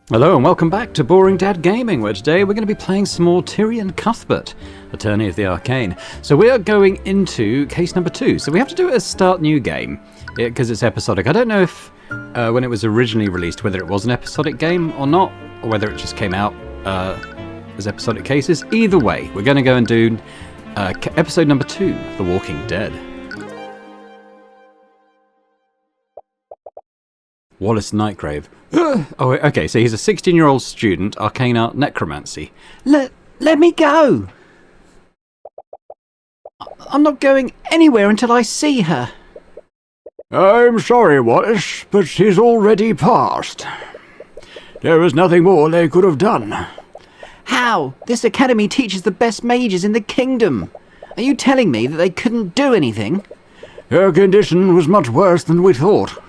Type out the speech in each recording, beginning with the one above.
Hello and welcome back to Boring Dad Gaming, where today we're going to be playing some more Tyrion Cuthbert, Attorney of the Arcane. So we are going into case number 2. So we have to do it as start new game, because it's episodic. I don't know if when it was originally released, whether it was an episodic game or not, or whether it just came out as episodic cases. Either way, we're going to go and do episode number 2, The Walking Dead. Wallace Nightgrave. Oh, okay, so he's a 16-year-old student, arcane art necromancy. Let me go! I'm not going anywhere until I see her. I'm sorry, Wallace, but she's already passed. There was nothing more they could have done. How? This academy teaches the best mages in the kingdom. Are you telling me that they couldn't do anything? Her condition was much worse than we thought.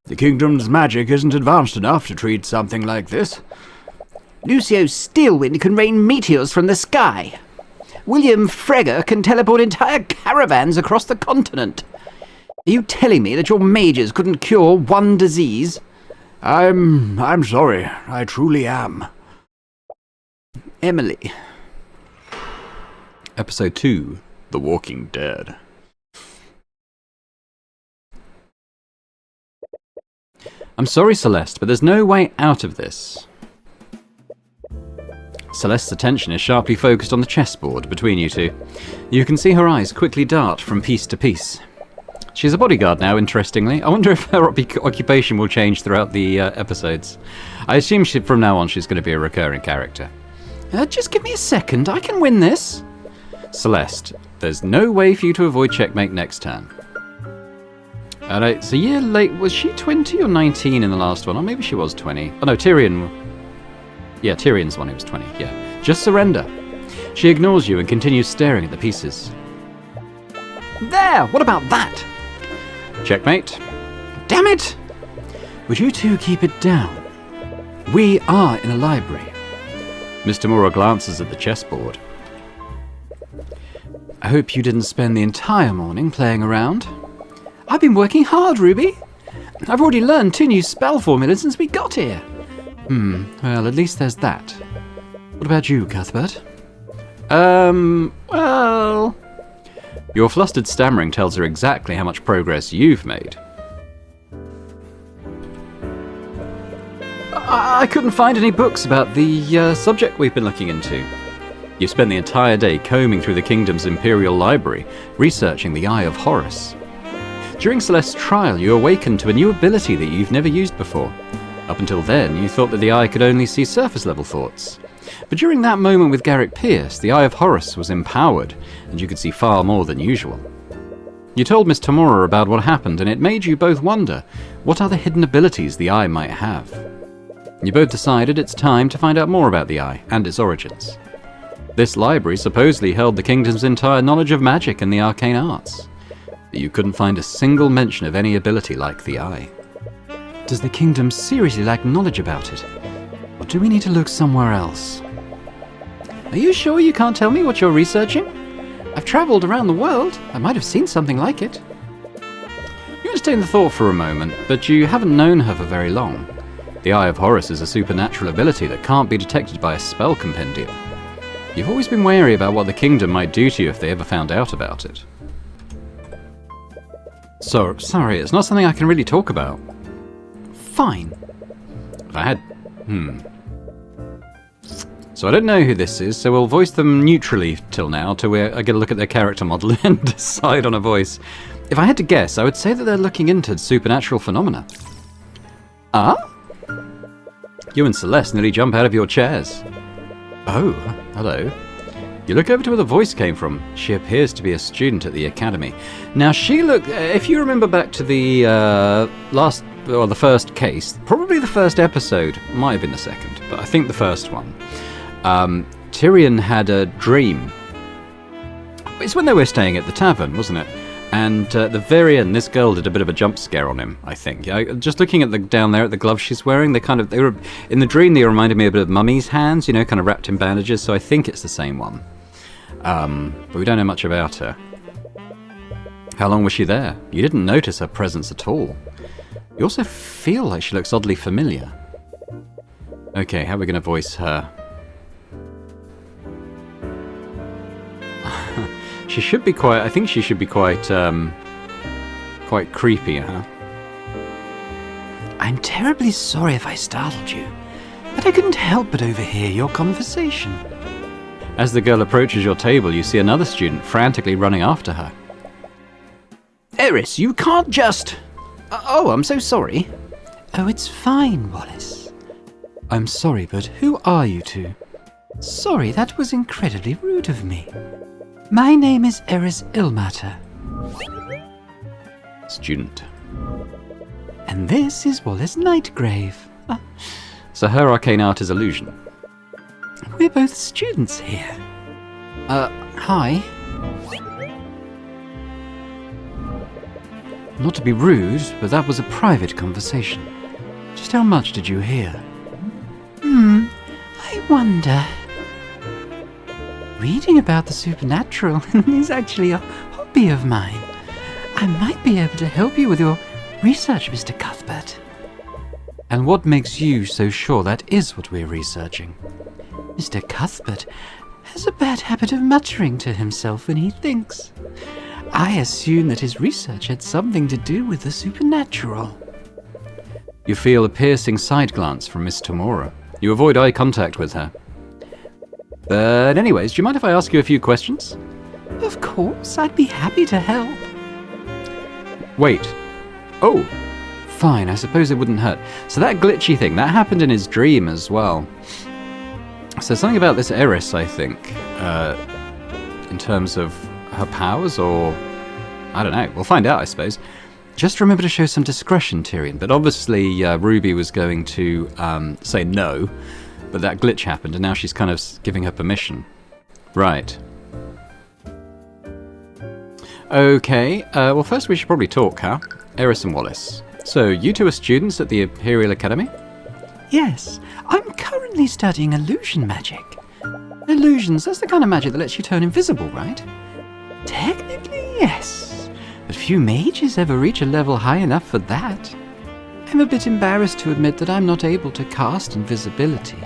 The kingdom's magic isn't advanced enough to treat something like this. Lucio Steelwind can rain meteors from the sky. William Freger can teleport entire caravans across the continent. Are you telling me that your mages couldn't cure one disease? I'm sorry. I truly am. Emily. Episode 2, The Walking Dead. I'm sorry, Celeste, but there's no way out of this. Celeste's attention is sharply focused on the chessboard between you two. You can see her eyes quickly dart from piece to piece. She's a bodyguard now, interestingly. I wonder if her occupation will change throughout the episodes. I assume from now on she's going to be a recurring character. Just give me a second, I can win this. Celeste, there's no way for you to avoid checkmate next turn. Alright, it's a year late. Was she 20 or 19 in the last one? Or maybe she was 20. Oh no, Tyrion. Yeah, Tyrion's the one who was 20, yeah. Just surrender. She ignores you and continues staring at the pieces. There! What about that? Checkmate. Damn it! Would you two keep it down? We are in a library. Mr. Mora glances at the chessboard. I hope you didn't spend the entire morning playing around. I've been working hard, Ruby. I've already learned 2 new spell formulas since we got here. Well, at least there's that. What about you, Cuthbert? Well... Your flustered stammering tells her exactly how much progress you've made. I couldn't find any books about the subject we've been looking into. You've spent the entire day combing through the kingdom's imperial library, researching the Eye of Horus. During Celeste's trial, you awakened to a new ability that you've never used before. Up until then, you thought that the Eye could only see surface-level thoughts. But during that moment with Garrick Pierce, the Eye of Horus was empowered, and you could see far more than usual. You told Miss Tamora about what happened, and it made you both wonder what other hidden abilities the Eye might have. You both decided it's time to find out more about the Eye and its origins. This library supposedly held the kingdom's entire knowledge of magic and the arcane arts. But you couldn't find a single mention of any ability like the Eye. Does the kingdom seriously lack knowledge about it? Or do we need to look somewhere else? Are you sure you can't tell me what you're researching? I've travelled around the world. I might have seen something like it. You entertain the thought for a moment, but you haven't known her for very long. The Eye of Horus is a supernatural ability that can't be detected by a spell compendium. You've always been wary about what the kingdom might do to you if they ever found out about it. So, sorry, it's not something I can really talk about. Fine. If I had... So I don't know who this is, so we'll voice them neutrally till now, till I get a look at their character model and decide on a voice. If I had to guess, I would say that they're looking into supernatural phenomena. Ah? You and Celeste nearly jump out of your chairs. Oh, hello. You look over to where the voice came from. She appears to be a student at the academy. Now, she looked... if you remember back to the the first case, probably the first episode, might have been the second, but I think the first one. Tyrion had a dream. It's when they were staying at the tavern, wasn't it? And at the very end, this girl did a bit of a jump scare on him, I think. Just looking at down there at the gloves she's wearing, they were in the dream. They reminded me a bit of Mummy's hands, you know, kind of wrapped in bandages. So I think it's the same one. But we don't know much about her. How long was she there? You didn't notice her presence at all. You also feel like she looks oddly familiar. Okay, how are we going to voice her? She should be quite... I think she should be quite, quite creepy, huh? I'm terribly sorry if I startled you, but I couldn't help but overhear your conversation. As the girl approaches your table, you see another student frantically running after her. Eris, you can't just... Oh, I'm so sorry. Oh, it's fine, Wallace. I'm sorry, but who are you two? Sorry, that was incredibly rude of me. My name is Eris Ilmater. Student. And this is Wallace Nightgrave. So her arcane art is illusion. We're both students here. Hi. Not to be rude, but that was a private conversation. Just how much did you hear? I wonder. Reading about the supernatural is actually a hobby of mine. I might be able to help you with your research, Mr. Cuthbert. And what makes you so sure that is what we're researching? Mr. Cuthbert has a bad habit of muttering to himself when he thinks. I assume that his research had something to do with the supernatural. You feel a piercing side glance from Miss Tamora. You avoid eye contact with her. But anyways, do you mind if I ask you a few questions? Of course, I'd be happy to help. Wait. Oh, fine, I suppose it wouldn't hurt. So that glitchy thing, that happened in his dream as well. So something about this Eris, I think, in terms of her powers, or... I don't know, we'll find out, I suppose. Just remember to show some discretion, Tyrion. But obviously, Ruby was going to say no, but that glitch happened, and now she's kind of giving her permission. Right. Okay, well first we should probably talk, huh? Eris and Wallace. So, you two are students at the Imperial Academy? Yes, I'm currently studying illusion magic. Illusions, that's the kind of magic that lets you turn invisible, right? Technically, yes. But few mages ever reach a level high enough for that. I'm a bit embarrassed to admit that I'm not able to cast invisibility.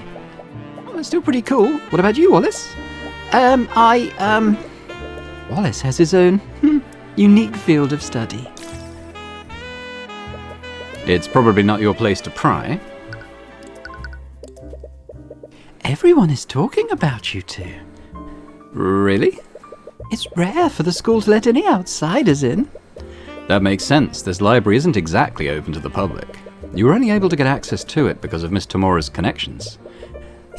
Well, that's still pretty cool. What about you, Wallace? Wallace has his own unique field of study. It's probably not your place to pry. Everyone is talking about you two. Really? It's rare for the school to let any outsiders in. That makes sense. This library isn't exactly open to the public. You were only able to get access to it because of Miss Tamora's connections.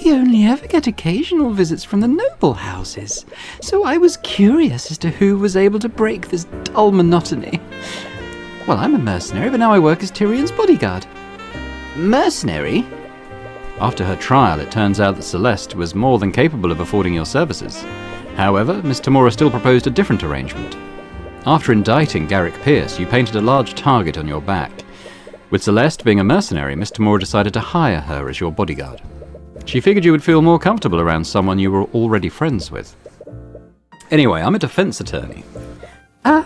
We only ever get occasional visits from the noble houses, so I was curious as to who was able to break this dull monotony. Well, I'm a mercenary, but now I work as Tyrion's bodyguard. Mercenary? After her trial, it turns out that Celeste was more than capable of affording your services. However, Miss Tamora still proposed a different arrangement. After indicting Garrick Pierce, you painted a large target on your back. With Celeste being a mercenary, Miss Tamora decided to hire her as your bodyguard. She figured you would feel more comfortable around someone you were already friends with. Anyway, I'm a defense attorney. A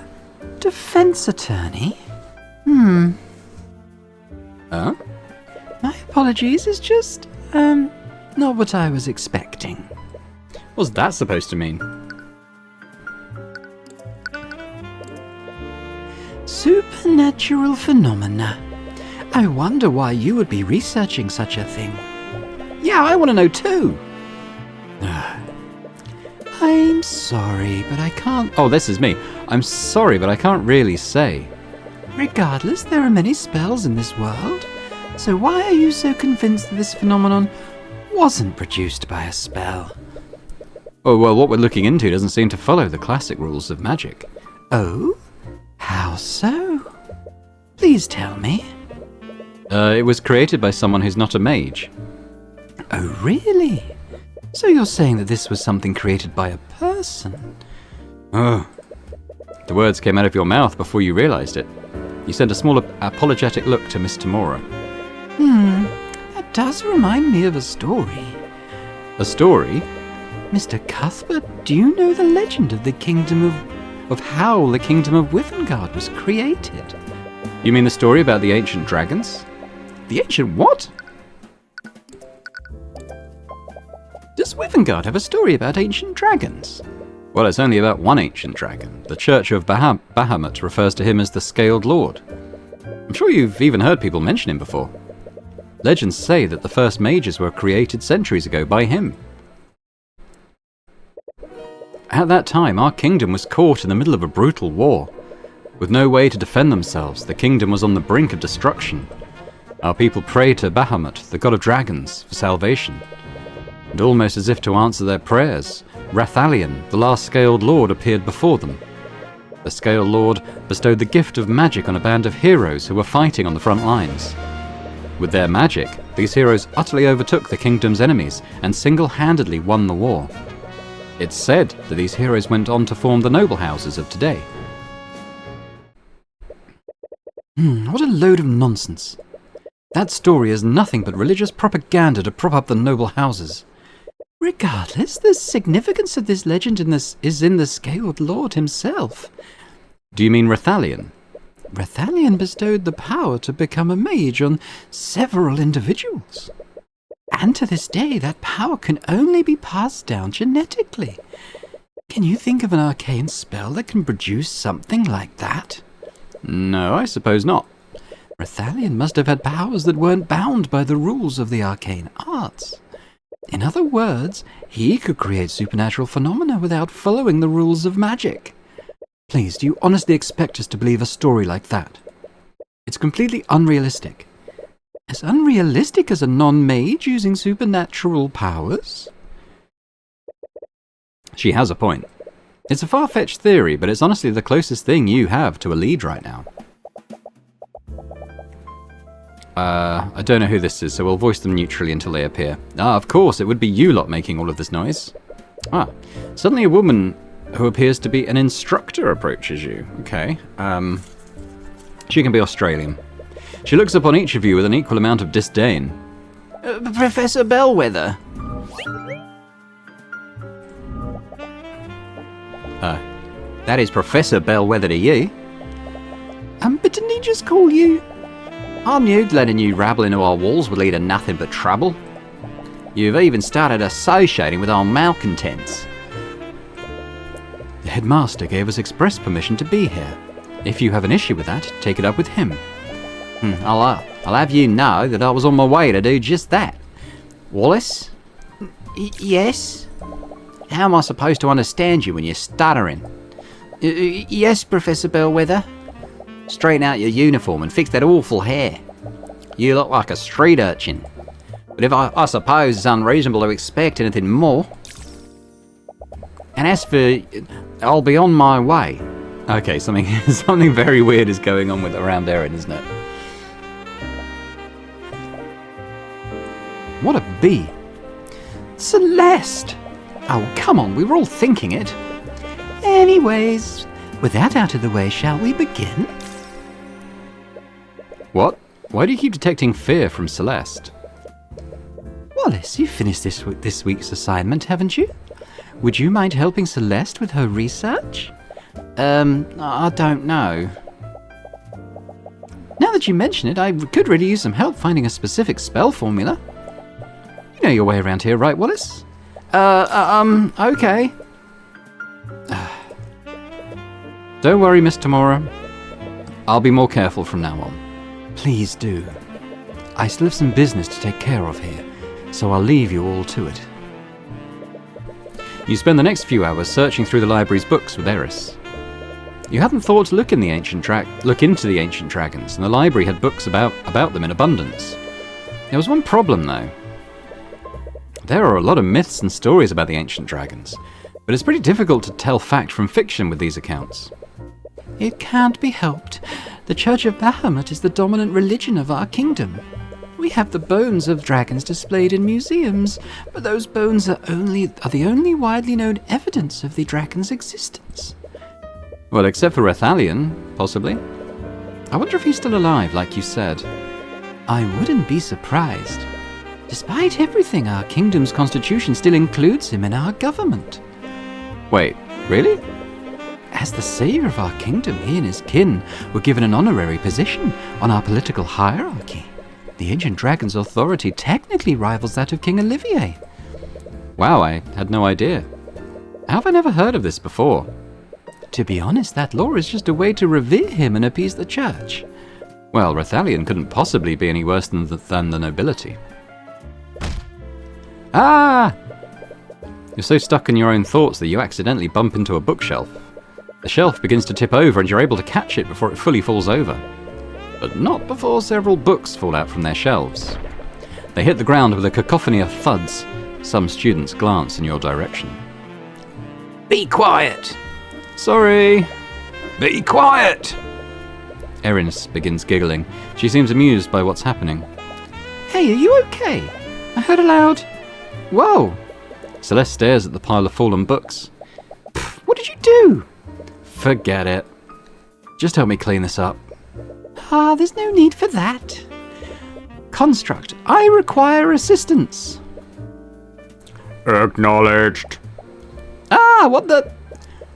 defense attorney? Huh? My apologies, it's just, not what I was expecting. What's that supposed to mean? Supernatural phenomena. I wonder why you would be researching such a thing. Yeah, I want to know too. I'm sorry, but I can't... Oh, this is me. I'm sorry, but I can't really say. Regardless, there are many spells in this world. So why are you so convinced that this phenomenon wasn't produced by a spell? Oh, well, what we're looking into doesn't seem to follow the classic rules of magic. Oh? How so? Please tell me. It was created by someone who's not a mage. Oh, really? So you're saying that this was something created by a person? Oh. The words came out of your mouth before you realized it. You sent a small apologetic look to Miss Tamora. That does remind me of a story. A story? Mr. Cuthbert, do you know the legend of the kingdom of how the kingdom of Withengard was created? You mean the story about the ancient dragons? The ancient what? Does Withengard have a story about ancient dragons? Well, it's only about one ancient dragon. The Church of Bahamut refers to him as the Scaled Lord. I'm sure you've even heard people mention him before. Legends say that the first mages were created centuries ago by him. At that time, our kingdom was caught in the middle of a brutal war. With no way to defend themselves, the kingdom was on the brink of destruction. Our people prayed to Bahamut, the god of dragons, for salvation. And almost as if to answer their prayers, Rathalion, the last Scaled Lord, appeared before them. The Scaled Lord bestowed the gift of magic on a band of heroes who were fighting on the front lines. With their magic, these heroes utterly overtook the kingdom's enemies and single-handedly won the war. It's said that these heroes went on to form the noble houses of today. What a load of nonsense. That story is nothing but religious propaganda to prop up the noble houses. Regardless, the significance of this legend is in the Scaled Lord himself. Do you mean Rathalion? Rathalion bestowed the power to become a mage on several individuals. And to this day, that power can only be passed down genetically. Can you think of an arcane spell that can produce something like that? No, I suppose not. Rathalion must have had powers that weren't bound by the rules of the arcane arts. In other words, he could create supernatural phenomena without following the rules of magic. Please, do you honestly expect us to believe a story like that? It's completely unrealistic. As unrealistic as a non-mage using supernatural powers? She has a point. It's a far-fetched theory, but it's honestly the closest thing you have to a lead right now. I don't know who this is, so we'll voice them neutrally until they appear. Of course, it would be you lot making all of this noise. Suddenly a woman who appears to be an instructor approaches you. Okay, she can be Australian. She looks upon each of you with an equal amount of disdain. Professor Bellwether. That is Professor Bellwether to you. But didn't he just call you? I knew letting you rabble into our walls would lead to nothing but trouble. You've even started associating with our malcontents. The headmaster gave us express permission to be here. If you have an issue with that, take it up with him. I'll have you know that I was on my way to do just that. Wallace? Yes? How am I supposed to understand you when you're stuttering? Yes, Professor Bellwether. Straighten out your uniform and fix that awful hair. You look like a street urchin. But if I suppose it's unreasonable to expect anything more. And as for, I'll be on my way. Okay, something very weird is going on around Erin, isn't it? What a bee. Celeste! Oh, come on, we were all thinking it. Anyways, with that out of the way, shall we begin? What? Why do you keep detecting fear from Celeste? Wallace, you've finished this week's assignment, haven't you? Would you mind helping Celeste with her research? I don't know. Now that you mention it, I could really use some help finding a specific spell formula. You know your way around here, right, Wallace? Okay. Don't worry, Miss Tamora. I'll be more careful from now on. Please do. I still have some business to take care of here, so I'll leave you all to it. You spend the next few hours searching through the library's books with Eris. You hadn't thought to look into the ancient dragons, and the library had books about them in abundance. There was one problem, though. There are a lot of myths and stories about the ancient dragons, but it's pretty difficult to tell fact from fiction with these accounts. It can't be helped. The Church of Bahamut is the dominant religion of our kingdom. We have the bones of dragons displayed in museums, but those bones are the only widely known evidence of the dragon's existence. Well, except for Rathalion, possibly. I wonder if he's still alive, like you said. I wouldn't be surprised. Despite everything, our kingdom's constitution still includes him in our government. Wait, really? As the savior of our kingdom, he and his kin were given an honorary position on our political hierarchy. The ancient dragon's authority technically rivals that of King Olivier. Wow, I had no idea. How have I never heard of this before? To be honest, that law is just a way to revere him and appease the church. Well, Rathalion couldn't possibly be any worse than the nobility. Ah! You're so stuck in your own thoughts that you accidentally bump into a bookshelf. The shelf begins to tip over and you're able to catch it before it fully falls over. But not before several books fall out from their shelves. They hit the ground with a cacophony of thuds. Some students glance in your direction. Be quiet! Sorry! Be quiet! Erin begins giggling. She seems amused by what's happening. Hey, are you okay? I heard a loud... Whoa! Celeste stares at the pile of fallen books. What did you do? Forget it. Just help me clean this up. Ah, there's no need for that. Construct, I require assistance. Acknowledged. Ah, what the...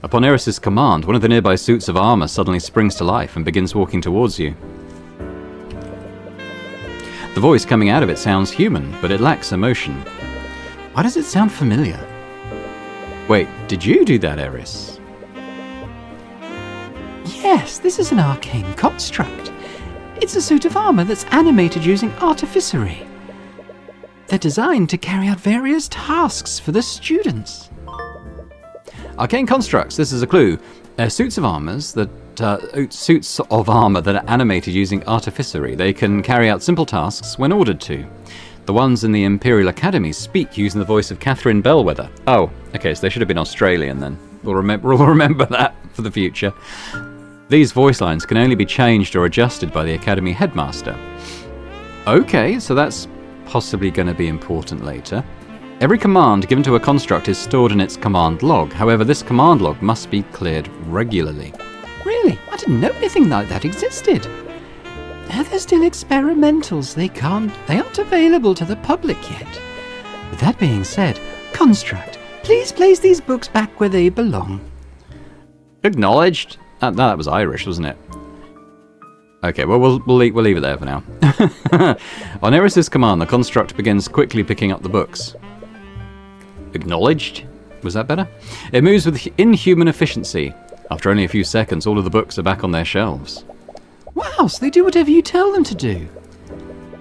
Upon Eris's command, one of the nearby suits of armor suddenly springs to life and begins walking towards you. The voice coming out of it sounds human, but it lacks emotion. Why does it sound familiar? Wait, did you do that, Eris? Yes, this is an arcane construct. It's a suit of armor that's animated using artificery. They're designed to carry out various tasks for the students. Arcane constructs, this is a clue. Suits of armor that are animated using artificery. They can carry out simple tasks when ordered to. The ones in the Imperial Academy speak using the voice of Catherine Bellwether. Oh, okay, so they should have been Australian then. We'll remember that for the future. These voice lines can only be changed or adjusted by the Academy headmaster. Okay, so that's possibly going to be important later. Every command given to a construct is stored in its command log. However, this command log must be cleared regularly. Really? I didn't know anything like that existed. They're still experimentals. They aren't available to the public yet. With that being said, construct, please place these books back where they belong. Acknowledged. That was Irish, wasn't it? Okay, well, we'll leave it there for now. On Eris's command, the construct begins quickly picking up the books. Acknowledged? Was that better? It moves with inhuman efficiency. After only a few seconds, all of the books are back on their shelves. Wow, so they do whatever you tell them to do.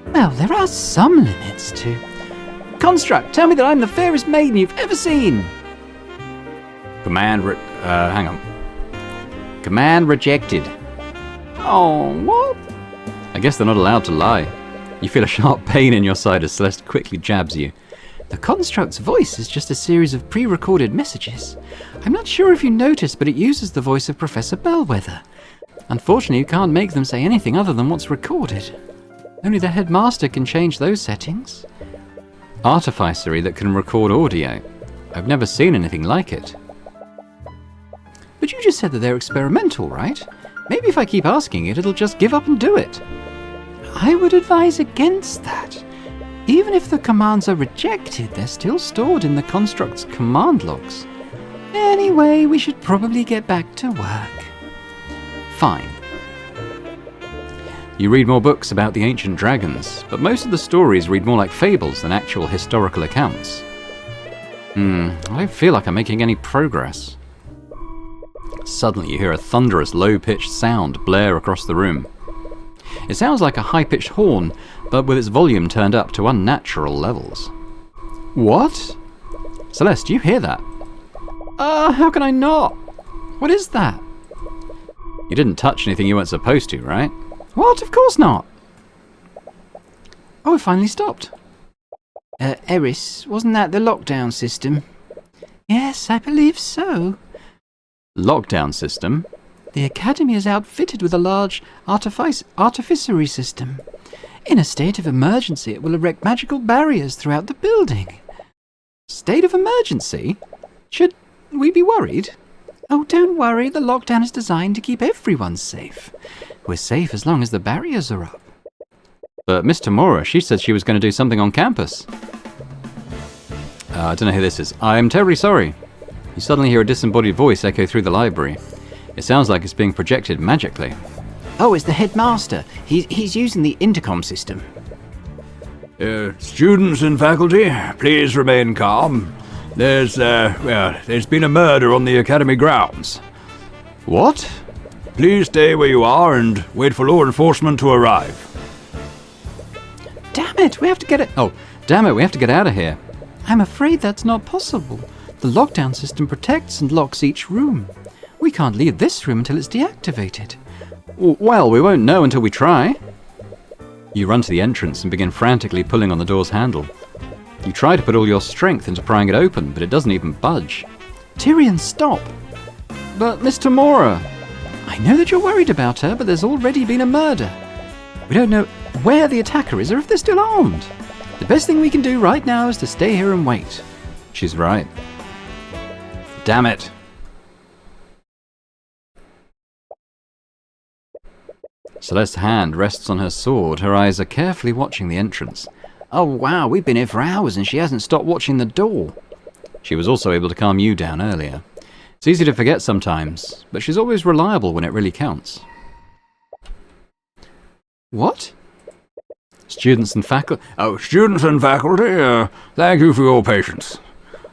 Well, there are some limits to... Construct, tell me that I'm the fairest maiden you've ever seen. Command rejected. Oh, what? I guess they're not allowed to lie. You feel a sharp pain in your side as Celeste quickly jabs you. The construct's voice is just a series of pre-recorded messages. I'm not sure if you noticed, but it uses the voice of Professor Bellwether. Unfortunately, you can't make them say anything other than what's recorded. Only the headmaster can change those settings. Artificery that can record audio. I've never seen anything like it. But you just said that they're experimental, right? Maybe if I keep asking it, it'll just give up and do it. I would advise against that. Even if the commands are rejected, they're still stored in the construct's command logs. Anyway, we should probably get back to work. Fine. You read more books about the ancient dragons, but most of the stories read more like fables than actual historical accounts. I don't feel like I'm making any progress. Suddenly you hear a thunderous, low-pitched sound blare across the room. It sounds like a high-pitched horn, but with its volume turned up to unnatural levels. What? Celeste, do you hear that? How can I not? What is that? You didn't touch anything you weren't supposed to, right? What? Of course not. Oh, it finally stopped. Eris, wasn't that the lockdown system? Yes, I believe so. Lockdown system? The Academy is outfitted with a large artificery system. In a state of emergency, it will erect magical barriers throughout the building. State of emergency? Should we be worried? Oh, don't worry. The lockdown is designed to keep everyone safe. We're safe as long as the barriers are up. But Miss Tamora, she said she was going to do something on campus. I don't know who this is. I'm terribly sorry. You suddenly hear a disembodied voice echo through the library. It sounds like it's being projected magically. Oh, it's the headmaster. He's using the intercom system. Students and faculty, please remain calm. There's been a murder on the Academy grounds. What? Please stay where you are and wait for law enforcement to arrive. Damn it, we have to get it. Oh, damn it, we have to get out of here. I'm afraid that's not possible. The lockdown system protects and locks each room. We can't leave this room until it's deactivated. Well, we won't know until we try. You run to the entrance and begin frantically pulling on the door's handle. You try to put all your strength into prying it open, but it doesn't even budge. Tyrion, stop! But Miss Tamora... I know that you're worried about her, but there's already been a murder. We don't know where the attacker is or if they're still armed. The best thing we can do right now is to stay here and wait. She's right. Damn it. Celeste's hand rests on her sword. Her eyes are carefully watching the entrance. Oh wow, we've been here for hours and she hasn't stopped watching the door. She was also able to calm you down earlier. It's easy to forget sometimes, but she's always reliable when it really counts. What? Students and faculty... Oh, students and faculty, thank you for your patience.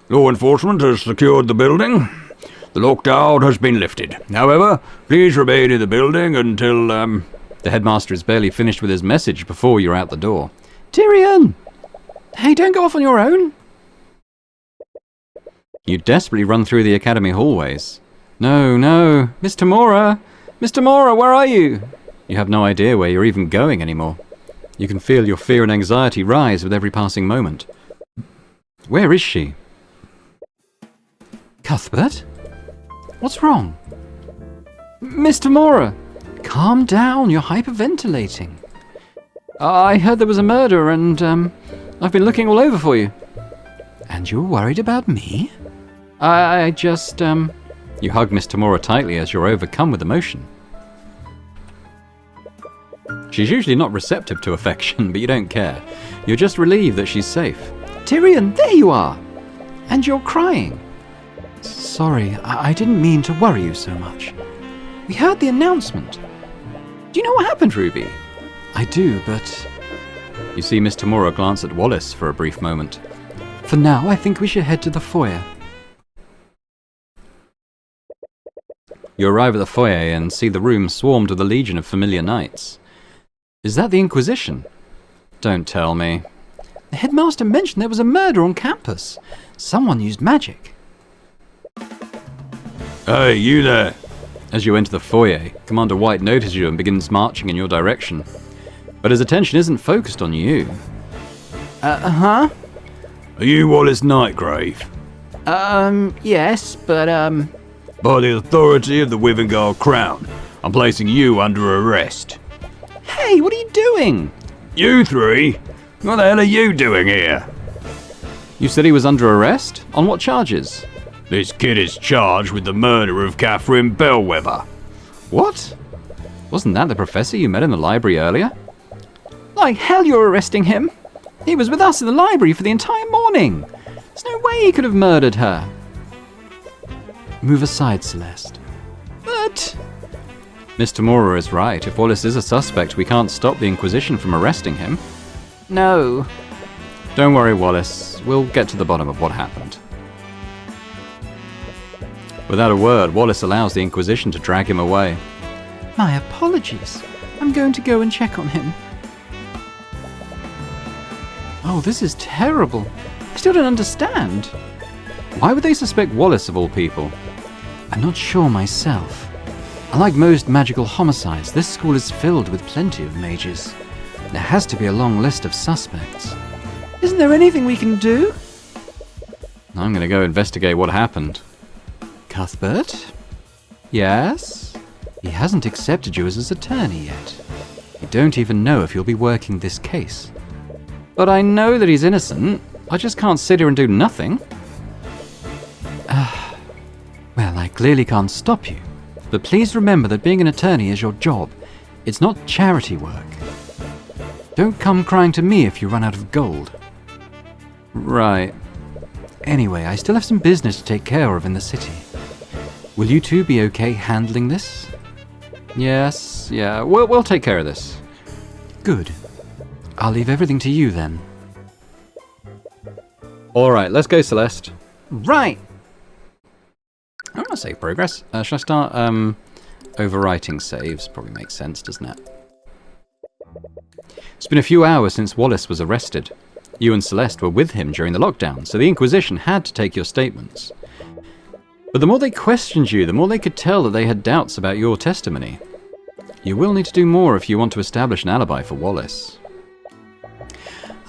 Law enforcement has secured the building. The lockdown has been lifted. However, please remain in the building until, The headmaster is barely finished with his message before you're out the door. Tyrion! Hey, don't go off on your own. You desperately run through the academy hallways. No, Miss Tamora! Miss Tamora, where are you? You have no idea where you're even going anymore. You can feel your fear and anxiety rise with every passing moment. Where is she? Cuthbert? What's wrong? Miss Tamora! Calm down, you're hyperventilating. I heard there was a murder and, I've been looking all over for you. And you're worried about me? I just, You hug Miss Tamora tightly as you're overcome with emotion. She's usually not receptive to affection, but you don't care. You're just relieved that she's safe. Tyrion, there you are! And you're crying. Sorry, I didn't mean to worry you so much. We heard the announcement. Do you know what happened, Ruby? I do, but... You see Miss Tamora glance at Wallace for a brief moment. For now, I think we should head to the foyer. You arrive at the foyer and see the room swarmed with a legion of familiar knights. Is that the Inquisition? Don't tell me. The headmaster mentioned there was a murder on campus. Someone used magic. Hey, you there. As you enter the foyer, Commander White notices you and begins marching in your direction. But his attention isn't focused on you. Huh? Are you Wallace Nightgrave? Yes, but, By the authority of the Wivengard Crown, I'm placing you under arrest. Hey, what are you doing? You three? What the hell are you doing here? You said he was under arrest? On what charges? This kid is charged with the murder of Catherine Bellwether. What? Wasn't that the professor you met in the library earlier? Like hell you're arresting him. He was with us in the library for the entire morning. There's no way he could have murdered her. Move aside, Celeste. But... Miss Tamora is right. If Wallace is a suspect, we can't stop the Inquisition from arresting him. No. Don't worry, Wallace. We'll get to the bottom of what happened. Without a word, Wallace allows the Inquisition to drag him away. My apologies. I'm going to go and check on him. Oh, this is terrible. I still don't understand. Why would they suspect Wallace of all people? I'm not sure myself. Unlike most magical homicides, this school is filled with plenty of mages. There has to be a long list of suspects. Isn't there anything we can do? I'm going to go investigate what happened. Cuthbert? Yes? He hasn't accepted you as his attorney yet. You don't even know if you'll be working this case. But I know that he's innocent. I just can't sit here and do nothing. Well, I clearly can't stop you. But please remember that being an attorney is your job. It's not charity work. Don't come crying to me if you run out of gold. Right. Anyway, I still have some business to take care of in the city. Will you two be okay handling this? Yes, yeah, we'll take care of this. Good. I'll leave everything to you then. All right, let's go, Celeste. Right. I want to save progress. Should I start overwriting saves? Probably makes sense, doesn't it? It's been a few hours since Wallace was arrested. You and Celeste were with him during the lockdown, so the Inquisition had to take your statements. But the more they questioned you, the more they could tell that they had doubts about your testimony. You will need to do more if you want to establish an alibi for Wallace.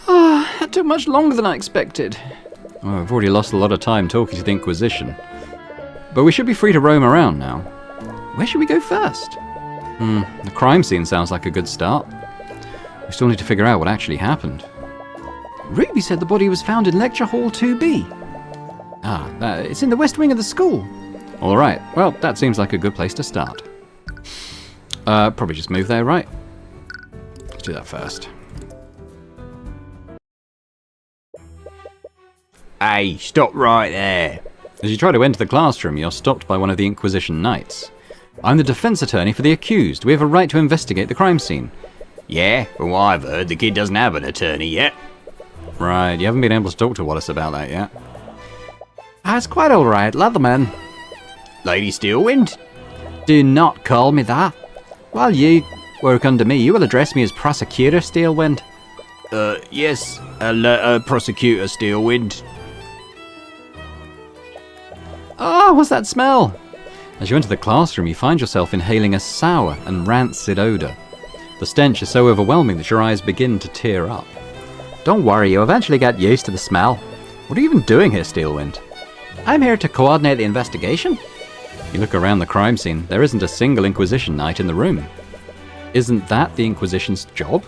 That took much longer than I expected. Oh, I've already lost a lot of time talking to the Inquisition. But we should be free to roam around now. Where should we go first? The crime scene sounds like a good start. We still need to figure out what actually happened. Ruby said the body was found in Lecture Hall 2B. It's in the west wing of the school. Alright, well, that seems like a good place to start. Probably just move there, right? Let's do that first. Hey, stop right there. As you try to enter the classroom, you're stopped by one of the Inquisition Knights. I'm the defense attorney for the accused. We have a right to investigate the crime scene. Yeah, from what I've heard, the kid doesn't have an attorney yet. Right, you haven't been able to talk to Wallace about that yet. It's quite alright, Leatherman. Lady Steelwind? Do not call me that. While you work under me, you will address me as Prosecutor Steelwind. Yes, Prosecutor Steelwind. What's that smell? As you enter the classroom, you find yourself inhaling a sour and rancid odour. The stench is so overwhelming that your eyes begin to tear up. Don't worry, you'll eventually get used to the smell. What are you even doing here, Steelwind? I'm here to coordinate the investigation. You look around the crime scene. There isn't a single Inquisition Knight in the room. Isn't that the Inquisition's job?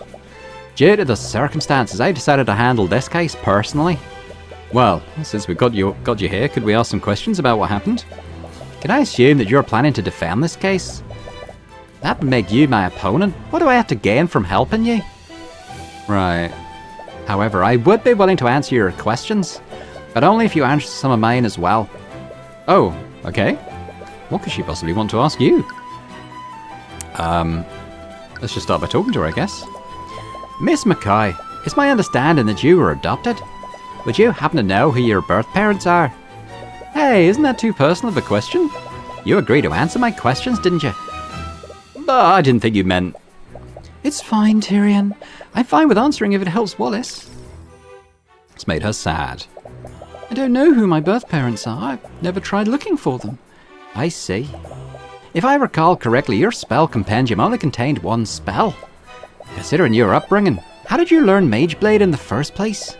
Due to the circumstances, I decided to handle this case personally. Well, since we've got you here, could we ask some questions about what happened? Can I assume that you're planning to defend this case? That would make you my opponent. What do I have to gain from helping you? Right. However, I would be willing to answer your questions, but only if you answer some of mine as well. Oh, okay. What could she possibly want to ask you? Let's just start by talking to her, I guess. Miss McCoy, it's my understanding that you were adopted. Would you happen to know who your birth parents are? Hey, isn't that too personal of a question? You agreed to answer my questions, didn't you? I didn't think you meant... It's fine, Tyrion. I'm fine with answering if it helps Wallace. It's made her sad. I don't know who my birth parents are. I've never tried looking for them. I see. If I recall correctly, your spell compendium only contained one spell. Considering your upbringing, how did you learn Mage Blade in the first place?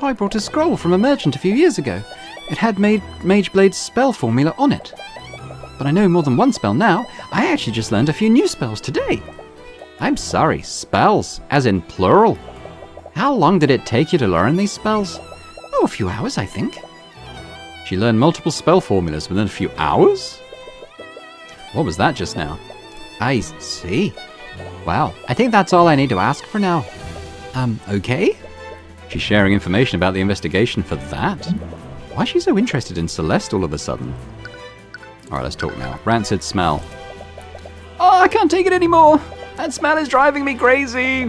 I brought a scroll from a merchant a few years ago. It had Mage Blade's spell formula on it. But I know more than one spell now. I actually just learned a few new spells today. I'm sorry, spells, as in plural. How long did it take you to learn these spells? Oh, a few hours, I think. She learned multiple spell formulas within a few hours? What was that just now? I see. Well, I think that's all I need to ask for now. Okay? She's sharing information about the investigation for that? Why is she so interested in Celeste all of a sudden? Alright, let's talk now. Rancid smell. Oh, I can't take it anymore. That smell is driving me crazy.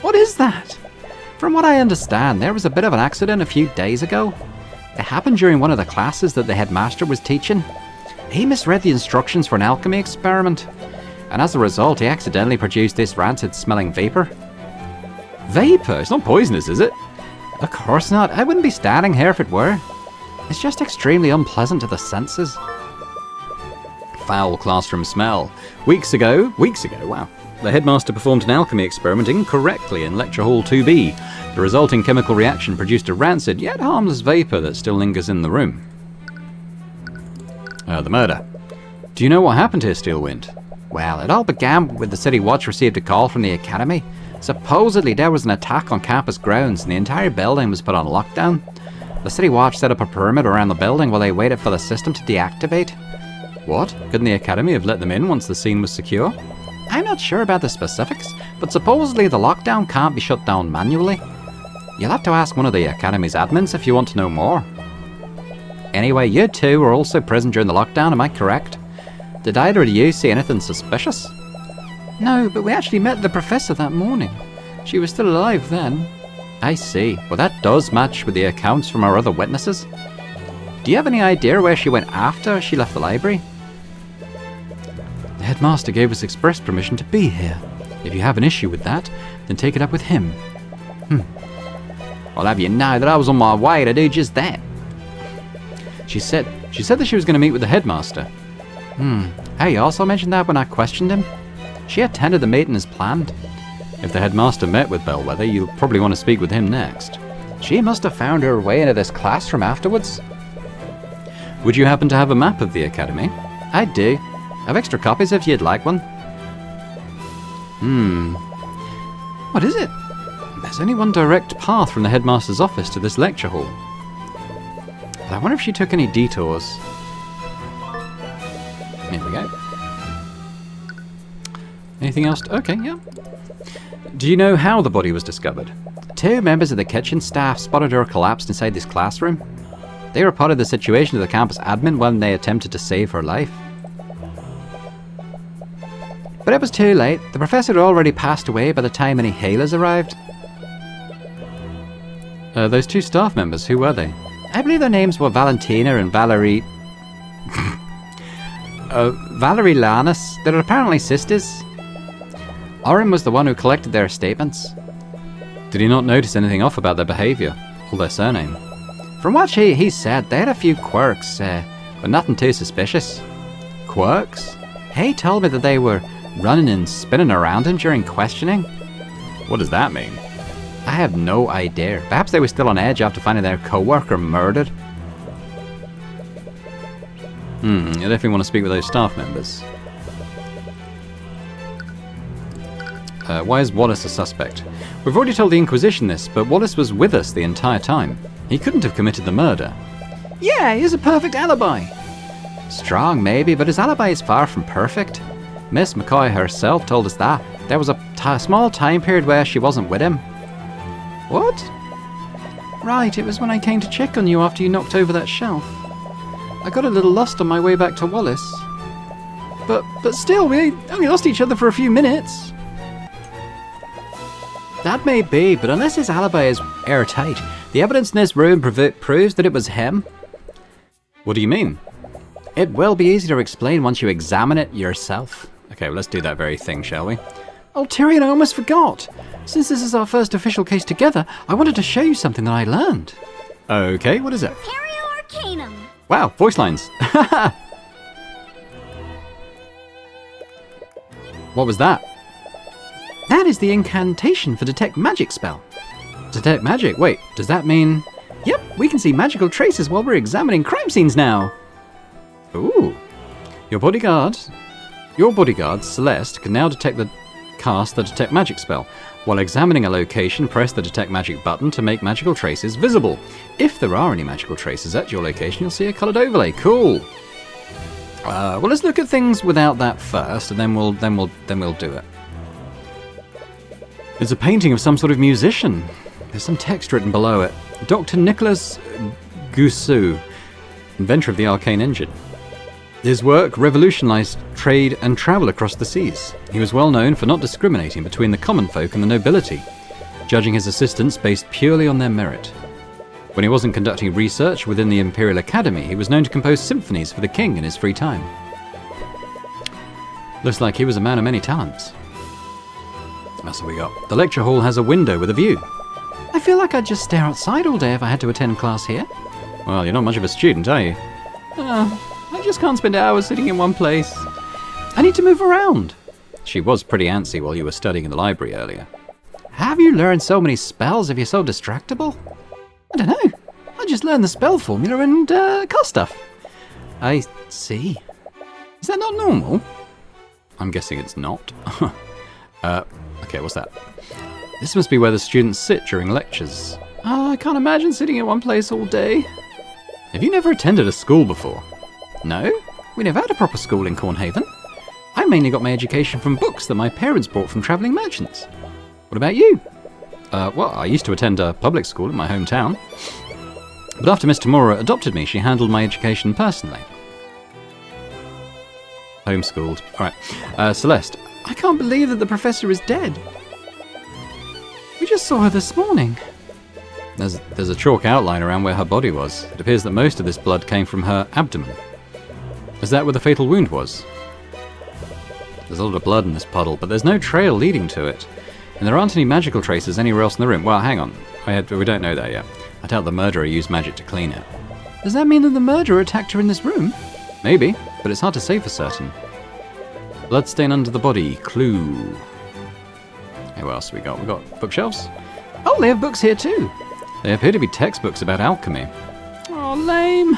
What is that? From what I understand, there was a bit of an accident a few days ago. It happened during one of the classes that the headmaster was teaching. He misread the instructions for an alchemy experiment, and as a result, he accidentally produced this rancid-smelling vapor. Vapor? It's not poisonous, is it? Of course not. I wouldn't be standing here if it were. It's just extremely unpleasant to the senses. Foul classroom smell. Weeks ago, wow. The headmaster performed an alchemy experiment incorrectly in Lecture Hall 2B. The resulting chemical reaction produced a rancid yet harmless vapor that still lingers in the room. The murder. Do you know what happened here, Steelwind? Well, it all began when the City Watch received a call from the Academy. Supposedly there was an attack on campus grounds and the entire building was put on lockdown. The City Watch set up a perimeter around the building while they waited for the system to deactivate. What? Couldn't the Academy have let them in once the scene was secure? I'm not sure about the specifics, but supposedly the lockdown can't be shut down manually. You'll have to ask one of the Academy's admins if you want to know more. Anyway, you two were also present during the lockdown, am I correct? Did either of you see anything suspicious? No, but we actually met the professor that morning. She was still alive then. I see. Well, that does match with the accounts from our other witnesses. Do you have any idea where she went after she left the library? The headmaster gave us express permission to be here. If you have an issue with that, then take it up with him. I'll have you know that I was on my way to do just that. She said that she was going to meet with the headmaster. Hey, you also mentioned that when I questioned him. She attended the meeting as planned. If the headmaster met with Bellwether, you'll probably want to speak with him next. She must have found her way into this classroom afterwards. Would you happen to have a map of the academy? I do. Have extra copies if you'd like one. What is it? There's only one direct path from the headmaster's office to this lecture hall. But I wonder if she took any detours. Here we go. Anything else? Okay, yeah. Do you know how the body was discovered? 2 members of the kitchen staff spotted her collapsed inside this classroom. They reported the situation to the campus admin when they attempted to save her life. But it was too late. The professor had already passed away by the time any healers arrived. Those 2 staff members, who were they? I believe their names were Valentina and Valerie... Valerie Lannis. They're apparently sisters. Oren was the one who collected their statements. Did he not notice anything off about their behaviour or their surname? From what he said, they had a few quirks, but nothing too suspicious. Quirks? He told me that they were running and spinning around him during questioning. What does that mean? I have no idea. Perhaps they were still on edge after finding their co-worker murdered. You definitely want to speak with those staff members. Why is Wallace a suspect? We've already told the Inquisition this, but Wallace was with us the entire time. He couldn't have committed the murder. Yeah, he has a perfect alibi. Strong, maybe, but his alibi is far from perfect. Miss McCoy herself told us that. There was a small time period where she wasn't with him. What? Right, it was when I came to check on you after you knocked over that shelf. I got a little lost on my way back to Wallace. But still, we only lost each other for a few minutes. That may be, but unless his alibi is airtight, the evidence in this room proves that it was him. What do you mean? It will be easy to explain once you examine it yourself. Okay, well, let's do that very thing, shall we? Oh, Tyrion, I almost forgot. Since this is our first official case together, I wanted to show you something that I learned. Okay, what is it? Arcanum. Wow, voice lines. What was that? That is the incantation for Detect Magic spell. Detect magic? Wait, does that mean... Yep, we can see magical traces while we're examining crime scenes now. Ooh. Your bodyguard, Celeste, can now cast the Detect Magic spell. While examining a location, press the Detect Magic button to make magical traces visible. If there are any magical traces at your location, you'll see a coloured overlay. Cool. Well, let's look at things without that first, and then we'll do it. It's a painting of some sort of musician. There's some text written below it. Dr. Nicholas Goussou, inventor of the Arcane engine. His work revolutionized trade and travel across the seas. He was well known for not discriminating between the common folk and the nobility, judging his assistants based purely on their merit. When he wasn't conducting research within the Imperial Academy, he was known to compose symphonies for the king in his free time. Looks like he was a man of many talents. What else have we got? The lecture hall has a window with a view. I feel like I'd just stare outside all day if I had to attend class here. Well, you're not much of a student, are you? I just can't spend hours sitting in one place. I need to move around. She was pretty antsy while you were studying in the library earlier. Have you learned so many spells if you're so distractible? I don't know. I just learned the spell formula and cast stuff. I see. Is that not normal? I'm guessing it's not. Okay, what's that? This must be where the students sit during lectures. Oh, I can't imagine sitting in one place all day. Have you never attended a school before? No, we never had a proper school in Cornhaven. I mainly got my education from books that my parents bought from travelling merchants. What about you? Well, I used to attend a public school in my hometown. But after Miss Tamura adopted me, she handled my education personally. Homeschooled. Alright. Celeste. I can't believe that the professor is dead. We just saw her this morning. There's a chalk outline around where her body was. It appears that most of this blood came from her abdomen. Is that where the fatal wound was? There's a lot of blood in this puddle, but there's no trail leading to it. And there aren't any magical traces anywhere else in the room. Well, hang on. We don't know that yet. I doubt the murderer used magic to clean it. Does that mean that the murderer attacked her in this room? Maybe, but it's hard to say for certain. Bloodstain under the body. Clue. Hey, what else have we got? We got bookshelves? Oh, they have books here too. They appear to be textbooks about alchemy. Oh, lame.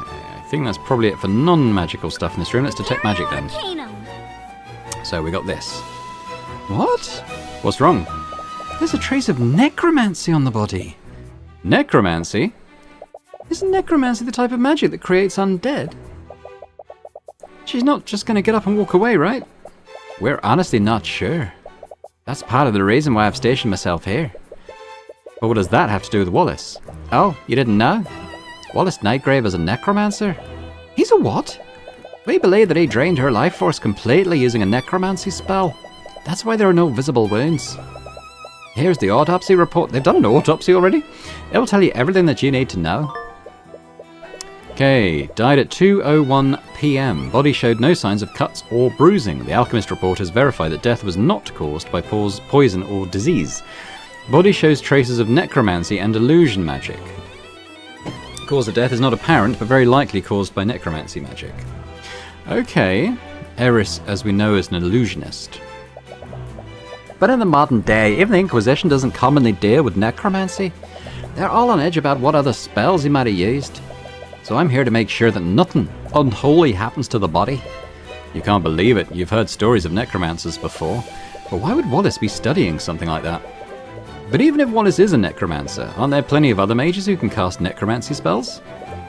Okay, I think that's probably it for non-magical stuff in this room. Let's detect magic then. So we got this. What? What's wrong? There's a trace of necromancy on the body. Necromancy? Isn't necromancy the type of magic that creates undead? She's not just going to get up and walk away, right? We're honestly not sure. That's part of the reason why I've stationed myself here. But what does that have to do with Wallace? Oh, you didn't know? Wallace Nightgrave is a necromancer? He's a what? We believe that he drained her life force completely using a necromancy spell. That's why there are no visible wounds. Here's the autopsy report. They've done an autopsy already? It will tell you everything that you need to know. Okay, died at 2:01 PM. Body showed no signs of cuts or bruising. The alchemist report has verified that death was not caused by poison or disease. Body shows traces of necromancy and illusion magic. Cause of death is not apparent, but very likely caused by necromancy magic. Okay, Eris, as we know, is an illusionist. But in the modern day, even the Inquisition doesn't commonly deal with necromancy. They're all on edge about what other spells he might have used. So I'm here to make sure that nothing unholy happens to the body. You can't believe it, you've heard stories of necromancers before. But why would Wallace be studying something like that? But even if Wallace is a necromancer, aren't there plenty of other mages who can cast necromancy spells?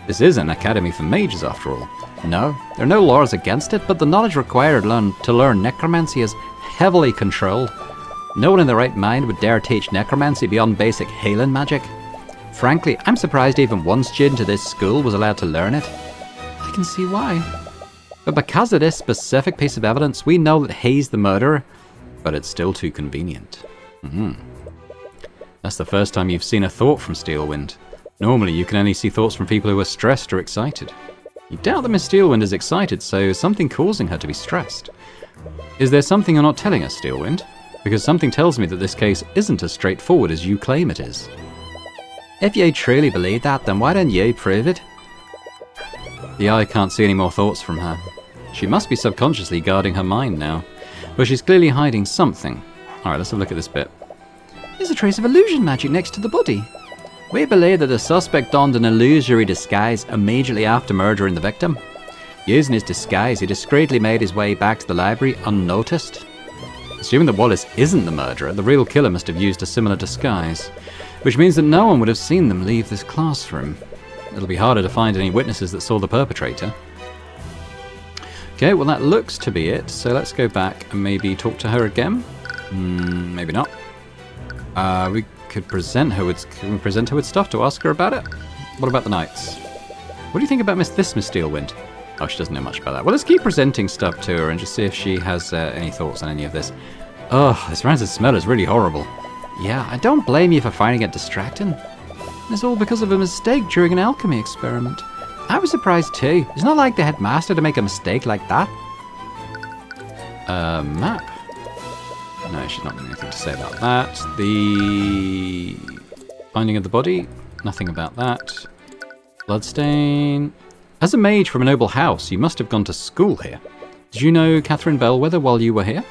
This is an academy for mages after all. No, there are no laws against it, but the knowledge required to learn necromancy is heavily controlled. No one in their right mind would dare teach necromancy beyond basic healing magic. Frankly, I'm surprised even one student of this school was allowed to learn it. I can see why. But because of this specific piece of evidence, we know that he's the murderer, but it's still too convenient. That's the first time you've seen a thought from Steelwind. Normally, you can only see thoughts from people who are stressed or excited. You doubt that Miss Steelwind is excited, so something causing her to be stressed. Is there something you're not telling us, Steelwind? Because something tells me that this case isn't as straightforward as you claim it is. If you truly believe that, then why don't you prove it? The eye can't see any more thoughts from her. She must be subconsciously guarding her mind now, but she's clearly hiding something. Alright, let's have a look at this bit. There's a trace of illusion magic next to the body. We believe that the suspect donned an illusory disguise immediately after murdering the victim. Using his disguise, he discreetly made his way back to the library unnoticed. Assuming that Wallace isn't the murderer, the real killer must have used a similar disguise, which means that no one would have seen them leave this classroom. It'll be harder to find any witnesses that saw the perpetrator. Okay, well that looks to be it, so let's go back and maybe talk to her again. Maybe not. We could present her with stuff to ask her about it. What about the knights? What do you think about Miss Steelwind? Oh, she doesn't know much about that. Well, let's keep presenting stuff to her and just see if she has any thoughts on any of this. Ugh, this rancid smell is really horrible. Yeah, I don't blame you for finding it distracting. It's all because of a mistake during an alchemy experiment. I was surprised too. It's not like the headmaster to make a mistake like that. Map. No, she's not got anything to say about that. The finding of the body. Nothing about that. Bloodstain. As a mage from a noble house, you must have gone to school here. Did you know Catherine Bellwether while you were here?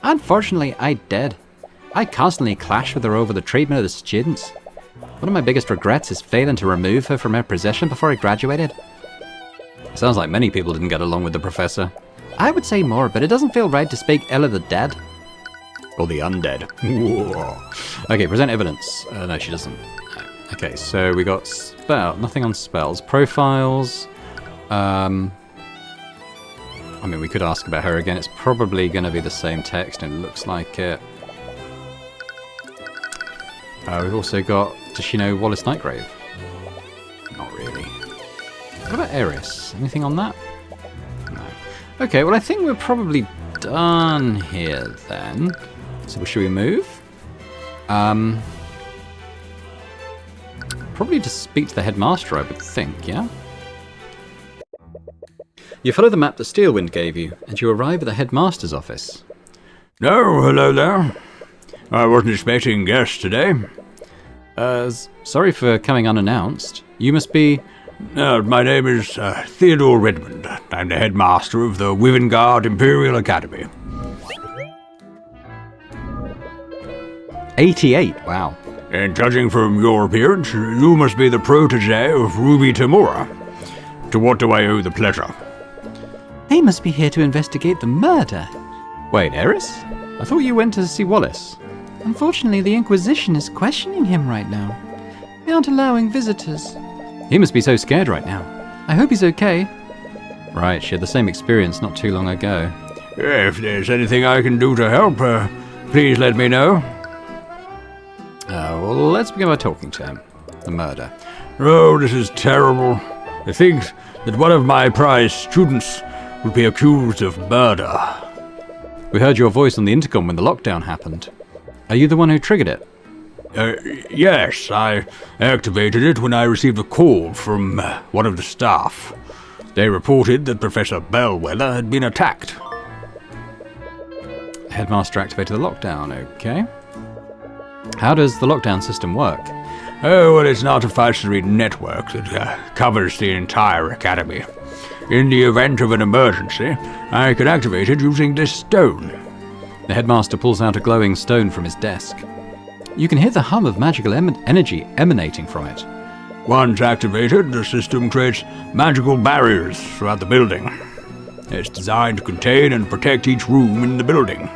Unfortunately, I did. I constantly clash with her over the treatment of the students. One of my biggest regrets is failing to remove her from her position before I graduated. Sounds like many people didn't get along with the professor. I would say more, but it doesn't feel right to speak ill of the dead. Or the undead. Okay, present evidence. No, she doesn't. Okay, so we got nothing on spells. Profiles. I mean, we could ask about her again. It's probably going to be the same text, and it looks like it. We've also got, does she know Wallace Nightgrave? Not really. What about Eris? Anything on that? No. Okay, well I think we're probably done here then. So should we move? Probably to speak to the headmaster, I would think, yeah? You follow the map that Steelwind gave you, and you arrive at the headmaster's office. Oh, hello there. I wasn't expecting guests today. Sorry for coming unannounced. You must be... My name is Theodore Redmond. I'm the headmaster of the Wivengard Imperial Academy. 88, wow. And judging from your appearance, you must be the protege of Ruby Tamura. To what do I owe the pleasure? They must be here to investigate the murder. Wait, Eris? I thought you went to see Wallace. Unfortunately, the Inquisition is questioning him right now. They aren't allowing visitors. He must be so scared right now. I hope he's okay. Right, she had the same experience not too long ago. If there's anything I can do to help, please let me know. Well, let's begin by talking to him. The murder. Oh, this is terrible. To think that one of my prized students would be accused of murder. We heard your voice on the intercom when the lockdown happened. Are you the one who triggered it? Yes, I activated it when I received a call from one of the staff. They reported that Professor Bellwether had been attacked. Headmaster activated the lockdown, okay. How does the lockdown system work? Oh, well, it's an artificial network that covers the entire academy. In the event of an emergency, I can activate it using this stone. The headmaster pulls out a glowing stone from his desk. You can hear the hum of magical energy emanating from it. Once activated, the system creates magical barriers throughout the building. It's designed to contain and protect each room in the building.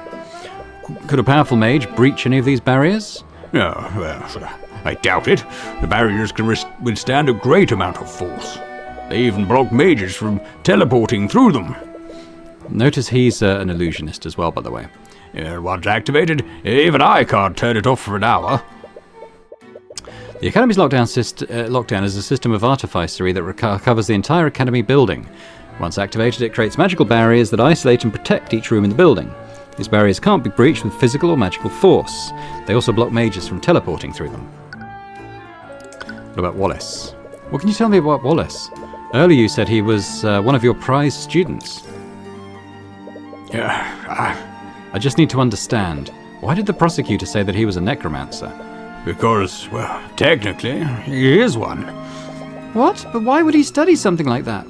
Could a powerful mage breach any of these barriers? Oh, well, I doubt it. The barriers can withstand a great amount of force. They even block mages from teleporting through them. Notice he's an illusionist as well, by the way. Once activated, even I can't turn it off for an hour. The Academy's lockdown is a system of artificery that covers the entire Academy building. Once activated, it creates magical barriers that isolate and protect each room in the building. These barriers can't be breached with physical or magical force. They also block mages from teleporting through them. What about Wallace? What can you tell me about Wallace? Earlier you said he was one of your prized students. I just need to understand. Why did the prosecutor say that he was a necromancer? Because, well, technically, he is one. What? But why would he study something like that?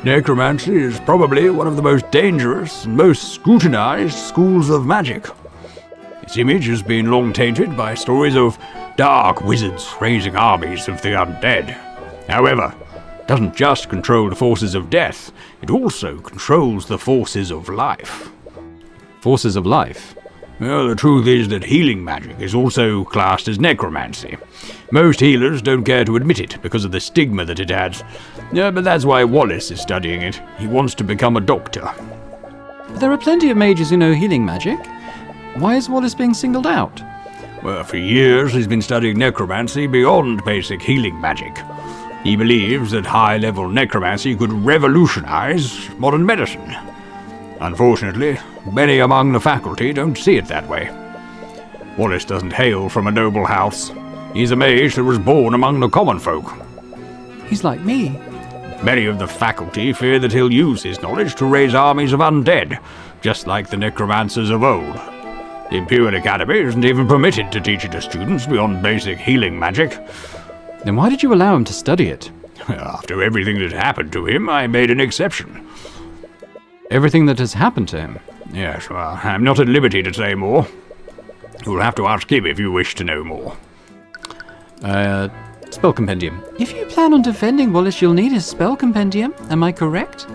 Necromancy is probably one of the most dangerous and most scrutinized schools of magic. Its image has been long tainted by stories of dark wizards raising armies of the undead. However, it doesn't just control the forces of death, it also controls the forces of life. Forces of life? Well, the truth is that healing magic is also classed as necromancy. Most healers don't care to admit it because of the stigma that it adds. But that's why Wallace is studying it. He wants to become a doctor. But there are plenty of mages who know healing magic. Why is Wallace being singled out? Well, for years he's been studying necromancy beyond basic healing magic. He believes that high-level necromancy could revolutionize modern medicine. Unfortunately, many among the faculty don't see it that way. Wallace doesn't hail from a noble house. He's a mage that was born among the common folk. He's like me. Many of the faculty fear that he'll use his knowledge to raise armies of undead, just like the necromancers of old. The Imperial Academy isn't even permitted to teach it to students beyond basic healing magic. Then why did you allow him to study it? After everything that happened to him, I made an exception. Everything that has happened to him? Yes, well, I'm not at liberty to say more. You'll have to ask him if you wish to know more. Spell compendium. If you plan on defending Wallace, you'll need his spell compendium. Am I correct?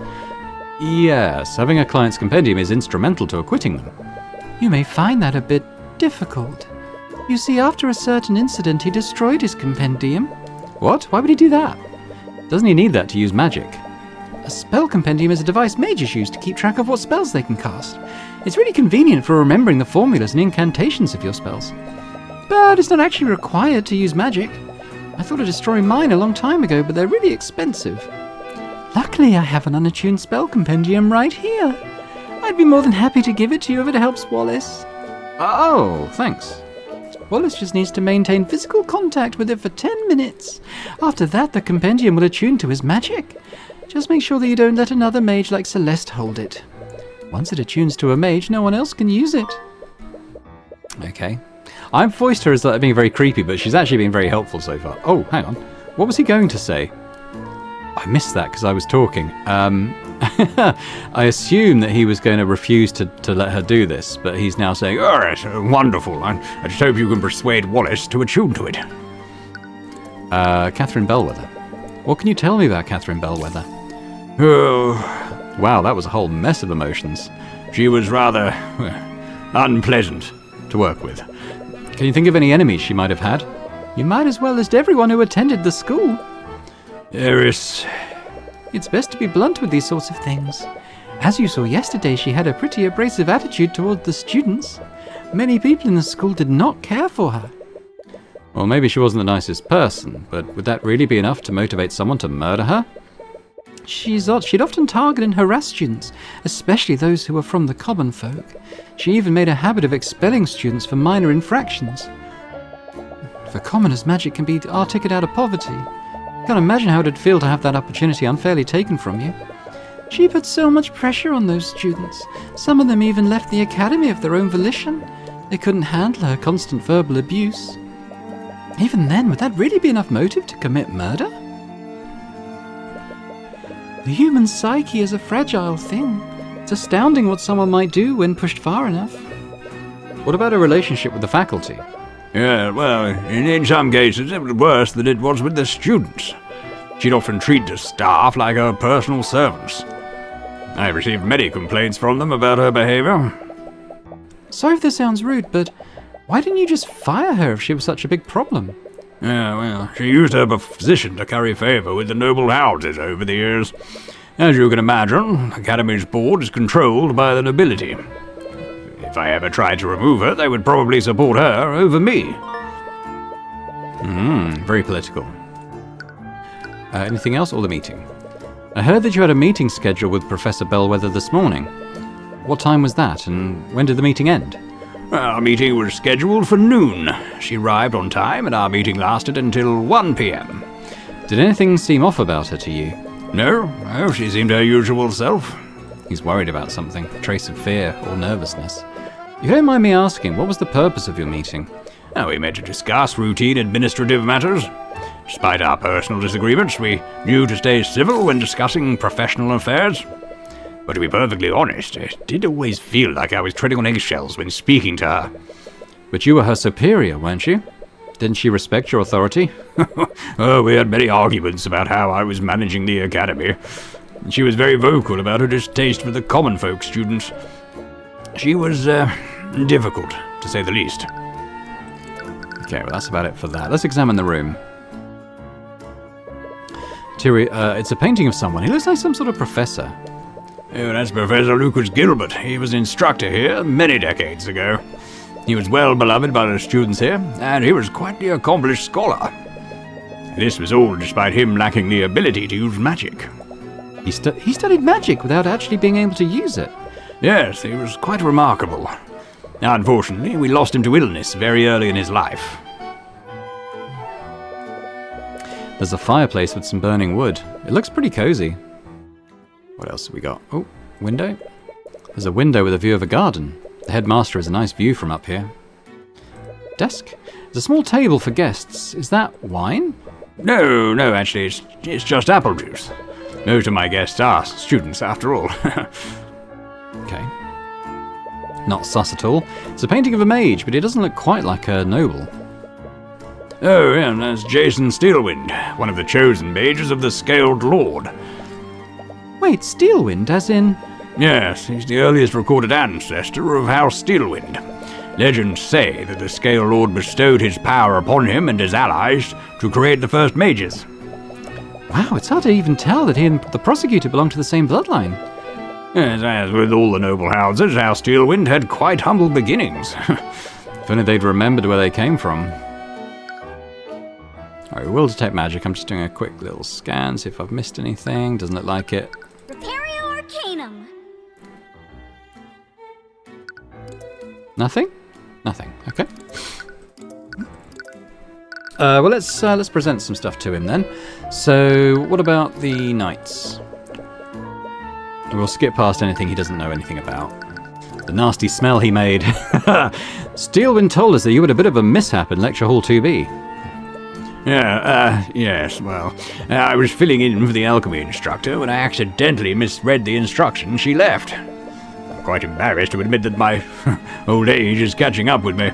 Yes, having a client's compendium is instrumental to acquitting them. You may find that a bit difficult. You see, after a certain incident, he destroyed his compendium. What? Why would he do that? Doesn't he need that to use magic? A spell compendium is a device mages use to keep track of what spells they can cast. It's really convenient for remembering the formulas and incantations of your spells. But it's not actually required to use magic. I thought of destroying mine a long time ago, but they're really expensive. Luckily, I have an unattuned spell compendium right here. I'd be more than happy to give it to you if it helps Wallace. Oh, thanks. Wallace just needs to maintain physical contact with it for 10 minutes. After that, the compendium will attune to his magic. Just make sure that you don't let another mage like Celeste hold it. Once it attunes to a mage, no one else can use it. Okay. I've voiced her as being very creepy, but she's actually been very helpful so far. Oh, hang on. What was he going to say? I missed that because I was talking. I assume that he was going to refuse to let her do this, but he's now saying, All right, wonderful. I just hope you can persuade Wallace to attune to it. Catherine Bellwether. What can you tell me about Catherine Bellwether? Oh, wow, that was a whole mess of emotions. She was rather unpleasant to work with. Can you think of any enemies she might have had? You might as well list everyone who attended the school. Eris. It's best to be blunt with these sorts of things. As you saw yesterday, she had a pretty abrasive attitude toward the students. Many people in the school did not care for her. Well, maybe she wasn't the nicest person, but would that really be enough to motivate someone to murder her? She'd often target and harass students, especially those who were from the common folk. She even made a habit of expelling students for minor infractions. For commoners, magic can be our ticket out of poverty. Can't imagine how it'd feel to have that opportunity unfairly taken from you. She put so much pressure on those students. Some of them even left the academy of their own volition. They couldn't handle her constant verbal abuse. Even then, would that really be enough motive to commit murder? The human psyche is a fragile thing. It's astounding what someone might do when pushed far enough. What about her relationship with the faculty? Yeah, well, in some cases it was worse than it was with the students. She'd often treat the staff like her personal servants. I received many complaints from them about her behavior. Sorry if this sounds rude, but why didn't you just fire her if she was such a big problem? Yeah, well, she used her position to curry favour with the noble houses over the years. As you can imagine, the Academy's board is controlled by the nobility. If I ever tried to remove her, they would probably support her over me. Very political. Anything else, or the meeting? I heard that you had a meeting scheduled with Professor Bellwether this morning. What time was that, and when did the meeting end? Our meeting was scheduled for noon. She arrived on time, and our meeting lasted until 1 p.m. Did anything seem off about her to you? No, she seemed her usual self. He's worried about something, a trace of fear or nervousness. If you don't mind me asking, what was the purpose of your meeting? We met to discuss routine administrative matters. Despite our personal disagreements, we knew to stay civil when discussing professional affairs. But to be perfectly honest, it did always feel like I was treading on eggshells when speaking to her. But you were her superior, weren't you? Didn't she respect your authority? We had many arguments about how I was managing the academy. She was very vocal about her distaste for the common folk students. She was difficult, to say the least. Okay, well that's about it for that. Let's examine the room. It's a painting of someone. He looks like some sort of professor. Oh, that's Professor Lucas Gilbert. He was an instructor here many decades ago. He was well beloved by the students here, and he was quite the accomplished scholar. This was all despite him lacking the ability to use magic. He studied magic without actually being able to use it. Yes, he was quite remarkable. Unfortunately, we lost him to illness very early in his life. There's a fireplace with some burning wood. It looks pretty cozy. What else have we got? Oh, window. There's a window with a view of a garden. The headmaster has a nice view from up here. Desk. There's a small table for guests. Is that wine? No, actually, it's just apple juice. Most of my guests are students, after all. Okay. Not sus at all. It's a painting of a mage, but he doesn't look quite like a noble. Oh, yeah, that's Jason Steelwind, one of the chosen mages of the Scaled Lord. Wait, Steelwind, as in... Yes, he's the earliest recorded ancestor of House Steelwind. Legends say that the Scale Lord bestowed his power upon him and his allies to create the first mages. Wow, it's hard to even tell that he and the prosecutor belong to the same bloodline. Yes, as with all the noble houses, House Steelwind had quite humble beginnings. If only they'd remembered where they came from. Alright, we will detect magic. I'm just doing a quick little scan, see if I've missed anything. Doesn't look like it. Repario Arcanum. Nothing? Nothing. Okay. Well, let's present some stuff to him then. So, what about the knights? We'll skip past anything he doesn't know anything about. The nasty smell he made. Steelwind told us that you had a bit of a mishap in Lecture Hall 2B. Yes, well, I was filling in for the alchemy instructor when I accidentally misread the instructions she left. I'm quite embarrassed to admit that my old age is catching up with me.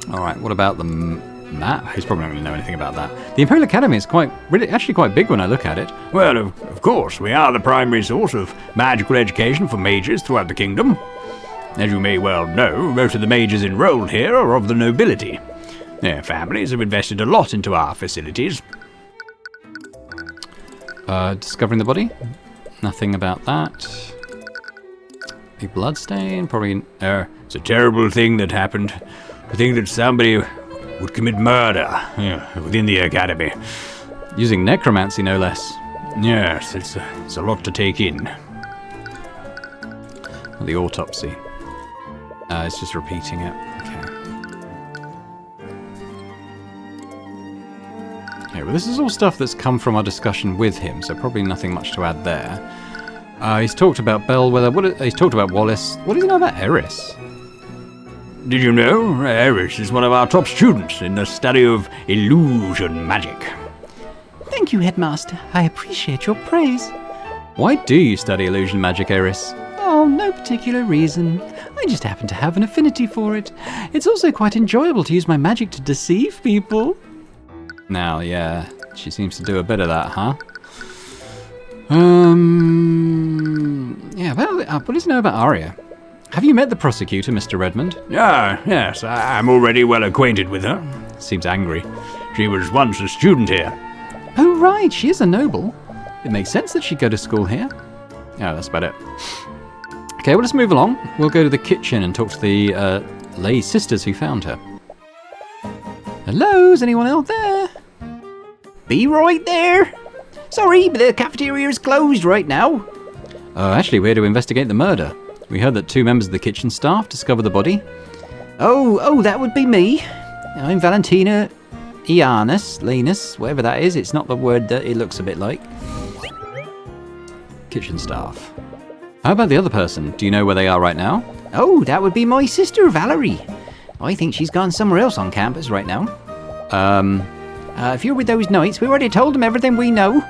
Alright, what about the map? He's probably not going to know anything about that. The Imperial Academy is actually quite big when I look at it. Well, of course, we are the primary source of magical education for mages throughout the kingdom. As you may well know, most of the mages enrolled here are of the nobility. Their families have invested a lot into our facilities. Discovering the body? Nothing about that. A bloodstain? Probably... It's a terrible thing that happened. I think that somebody would commit murder within the academy. Using necromancy, no less. Yes, it's a lot to take in. The autopsy. It's just repeating it. Okay, well, this is all stuff that's come from our discussion with him, so probably nothing much to add there. He's talked about Bellwether. He's talked about Wallace. What does he know about Eris? Did you know? Eris is one of our top students in the study of illusion magic. Thank you, Headmaster. I appreciate your praise. Why do you study illusion magic, Eris? Oh, no particular reason. I just happen to have an affinity for it. It's also quite enjoyable to use my magic to deceive people. Now, yeah, she seems to do a bit of that, huh? Yeah, well, what does he know about Arya? Have you met the prosecutor, Mr. Redmond? Yes, I'm already well acquainted with her. Seems angry. She was once a student here. Oh, right, she is a noble. It makes sense that she'd go to school here. Yeah, that's about it. Okay, well, let's move along. We'll go to the kitchen and talk to the lay sisters who found her. Hello, is anyone out there? Be right there. Sorry, but the cafeteria is closed right now. Actually, we're here to investigate the murder. We heard that 2 members of the kitchen staff discovered the body. Oh, that would be me. I'm Valentina Lanus, whatever that is. It's not the word that it looks a bit like. Kitchen staff. How about the other person? Do you know where they are right now? Oh, that would be my sister, Valerie. I think she's gone somewhere else on campus right now. If you're with those knights, we already told them everything we know.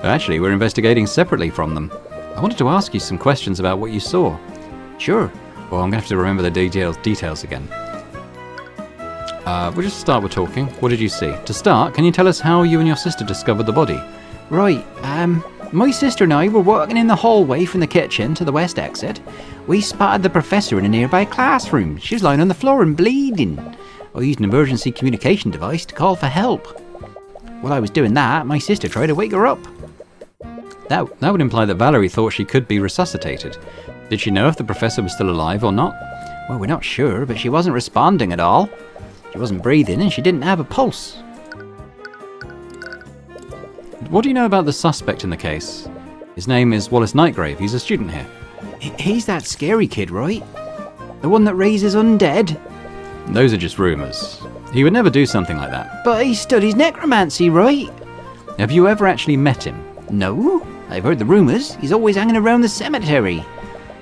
Actually, we're investigating separately from them. I wanted to ask you some questions about what you saw. Sure. Well, I'm going to have to remember the details again. We'll just start with talking. What did you see? To start, can you tell us how you and your sister discovered the body? Right, my sister and I were walking in the hallway from the kitchen to the west exit. We spotted the professor in a nearby classroom. She was lying on the floor and bleeding. I used an emergency communication device to call for help. While I was doing that, my sister tried to wake her up. That would imply that Valerie thought she could be resuscitated. Did she know if the professor was still alive or not? Well, we're not sure, but she wasn't responding at all. She wasn't breathing and she didn't have a pulse. What do you know about the suspect in the case? His name is Wallace Nightgrave. He's a student here. He's that scary kid, right? The one that raises undead? Those are just rumours. He would never do something like that. But he studies necromancy, right? Have you ever actually met him? No. I've heard the rumours. He's always hanging around the cemetery.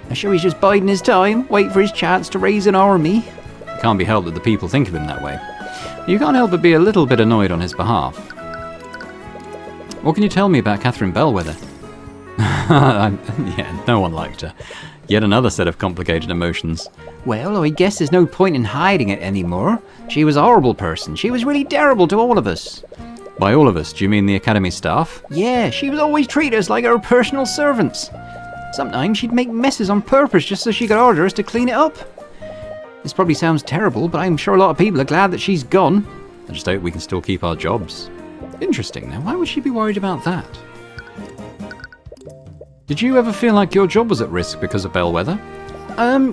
I'm sure he's just biding his time, waiting for his chance to raise an army. It can't be helped that the people think of him that way. You can't help but be a little bit annoyed on his behalf. What can you tell me about Catherine Bellwether? Yeah, no one liked her. Yet another set of complicated emotions. Well, I guess there's no point in hiding it anymore. She was a horrible person. She was really terrible to all of us. By all of us, do you mean the Academy staff? Yeah, she would always treat us like our personal servants. Sometimes she'd make messes on purpose just so she could order us to clean it up. This probably sounds terrible, but I'm sure a lot of people are glad that she's gone. I just hope we can still keep our jobs. Interesting. Now, why would she be worried about that? Did you ever feel like your job was at risk because of Bellwether?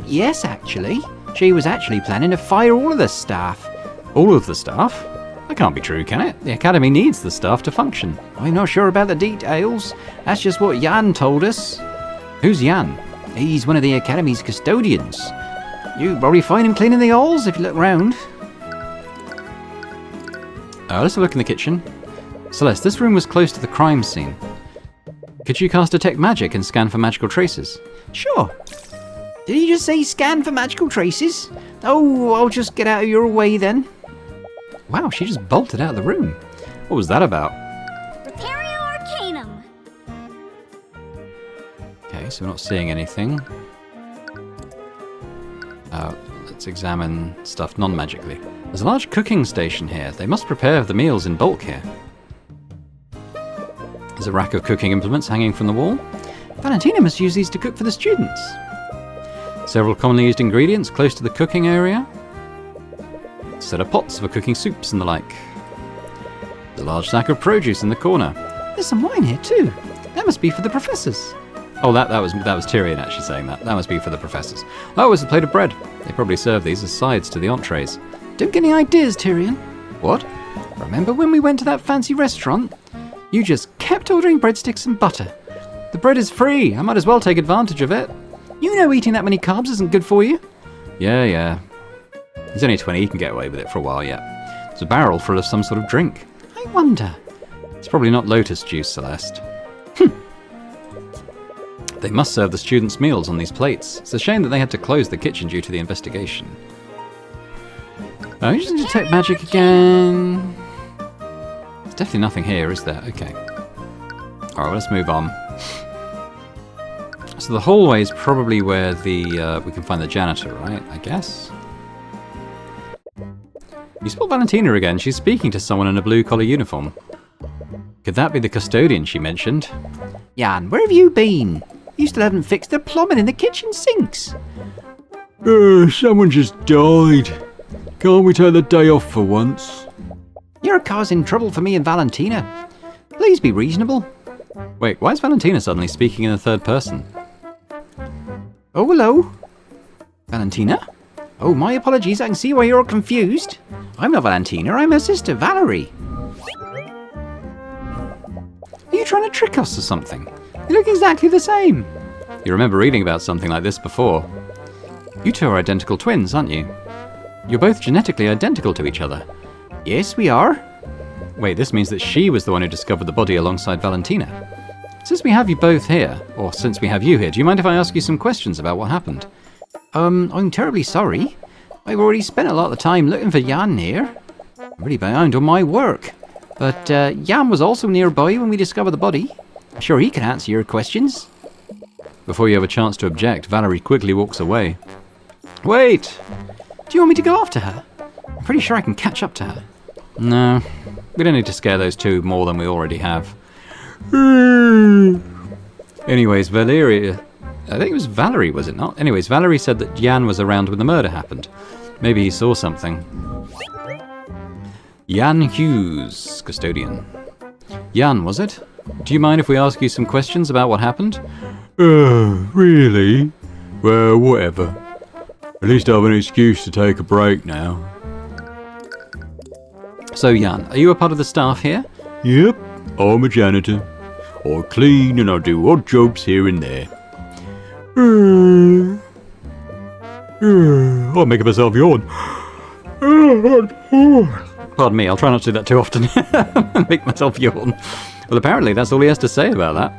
Yes, actually. She was actually planning to fire all of the staff. All of the staff? That can't be true, can it? The Academy needs the staff to function. I'm not sure about the details. That's just what Jan told us. Who's Jan? He's one of the Academy's custodians. You'd probably find him cleaning the halls if you look round. Let's have a look in the kitchen. Celeste, this room was close to the crime scene. Could you cast Detect Magic and scan for magical traces? Sure. Did you just say scan for magical traces? Oh, I'll just get out of your way then. Wow, she just bolted out of the room. What was that about? Repario Arcanum. Okay, so we're not seeing anything. Let's examine stuff non-magically. There's a large cooking station here. They must prepare the meals in bulk here. There's a rack of cooking implements hanging from the wall. Valentina must use these to cook for the students. Several commonly used ingredients close to the cooking area. Set of pots for cooking soups and the like. There's a large sack of produce in the corner. There's some wine here too. That must be for the professors. Oh, that was Tyrion actually saying that. That must be for the professors. Oh, it's a plate of bread. They probably serve these as sides to the entrees. Don't get any ideas, Tyrion. What? Remember when we went to that fancy restaurant? You just kept ordering breadsticks and butter. The bread is free. I might as well take advantage of it. You know eating that many carbs isn't good for you. Yeah. He's only 20. He can get away with it for a while yet. It's a barrel full of some sort of drink. I wonder. It's probably not lotus juice, Celeste. They must serve the students' meals on these plates. It's a shame that they had to close the kitchen due to the investigation. Oh, you just detect magic again. There's definitely nothing here, is there? Okay. Alright, well, let's move on. So the hallway is probably where the we can find the janitor, right? I guess. You spot Valentina again. She's speaking to someone in a blue-collar uniform. Could that be the custodian she mentioned? Jan, where have you been? You still haven't fixed the plumbing in the kitchen sinks. Someone just died. Can't we take the day off for once? You're causing trouble for me and Valentina. Please be reasonable. Wait, why is Valentina suddenly speaking in the third person? Oh, hello. Valentina? Oh, my apologies. I can see why you're confused. I'm not Valentina. I'm her sister, Valerie. Are you trying to trick us or something? You look exactly the same. You remember reading about something like this before. You two are identical twins, aren't you? You're both genetically identical to each other. Yes, we are. Wait, this means that she was the one who discovered the body alongside Valentina. Since we have you both here, or since we have you here, do you mind if I ask you some questions about what happened? I'm terribly sorry. I've already spent a lot of the time looking for Jan here. I'm really behind on my work. But Jan was also nearby when we discovered the body. I'm sure he can answer your questions. Before you have a chance to object, Valerie quickly walks away. Wait! Do you want me to go after her? I'm pretty sure I can catch up to her. No, we don't need to scare those two more than we already have. Anyways, Valerie... I think it was Valerie, was it not? Anyways, Valerie said that Jan was around when the murder happened. Maybe he saw something. Jan Hughes, custodian. Jan, was it? Do you mind if we ask you some questions about what happened? Really? Well, whatever. At least I have an excuse to take a break now. So, Jan, are you a part of the staff here? Yep, I'm a janitor. I clean and I do odd jobs here and there. I'm making myself yawn. Pardon me, I'll try not to do that too often. Make myself yawn. Well, apparently that's all he has to say about that.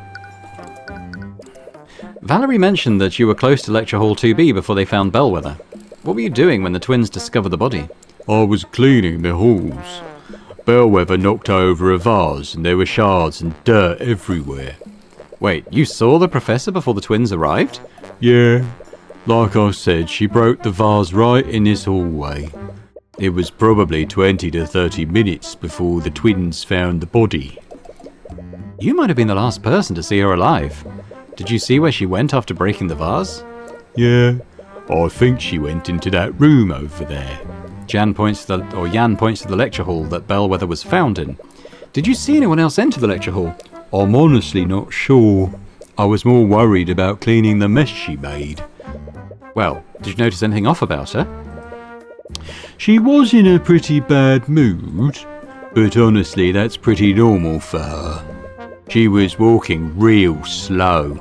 Valerie mentioned that you were close to Lecture Hall 2B before they found Bellwether. What were you doing when the twins discovered the body? I was cleaning the halls. Bellwether knocked over a vase and there were shards and dirt everywhere. Wait, you saw the professor before the twins arrived? Yeah, like I said, she broke the vase right in this hallway. It was probably 20 to 30 minutes before the twins found the body. You might have been the last person to see her alive. Did you see where she went after breaking the vase? Yeah, I think she went into that room over there. Jan points to the lecture hall that Bellwether was found in. Did you see anyone else enter the lecture hall? I'm honestly not sure. I was more worried about cleaning the mess she made. Well, did you notice anything off about her? She was in a pretty bad mood, but honestly that's pretty normal for her. She was walking real slow.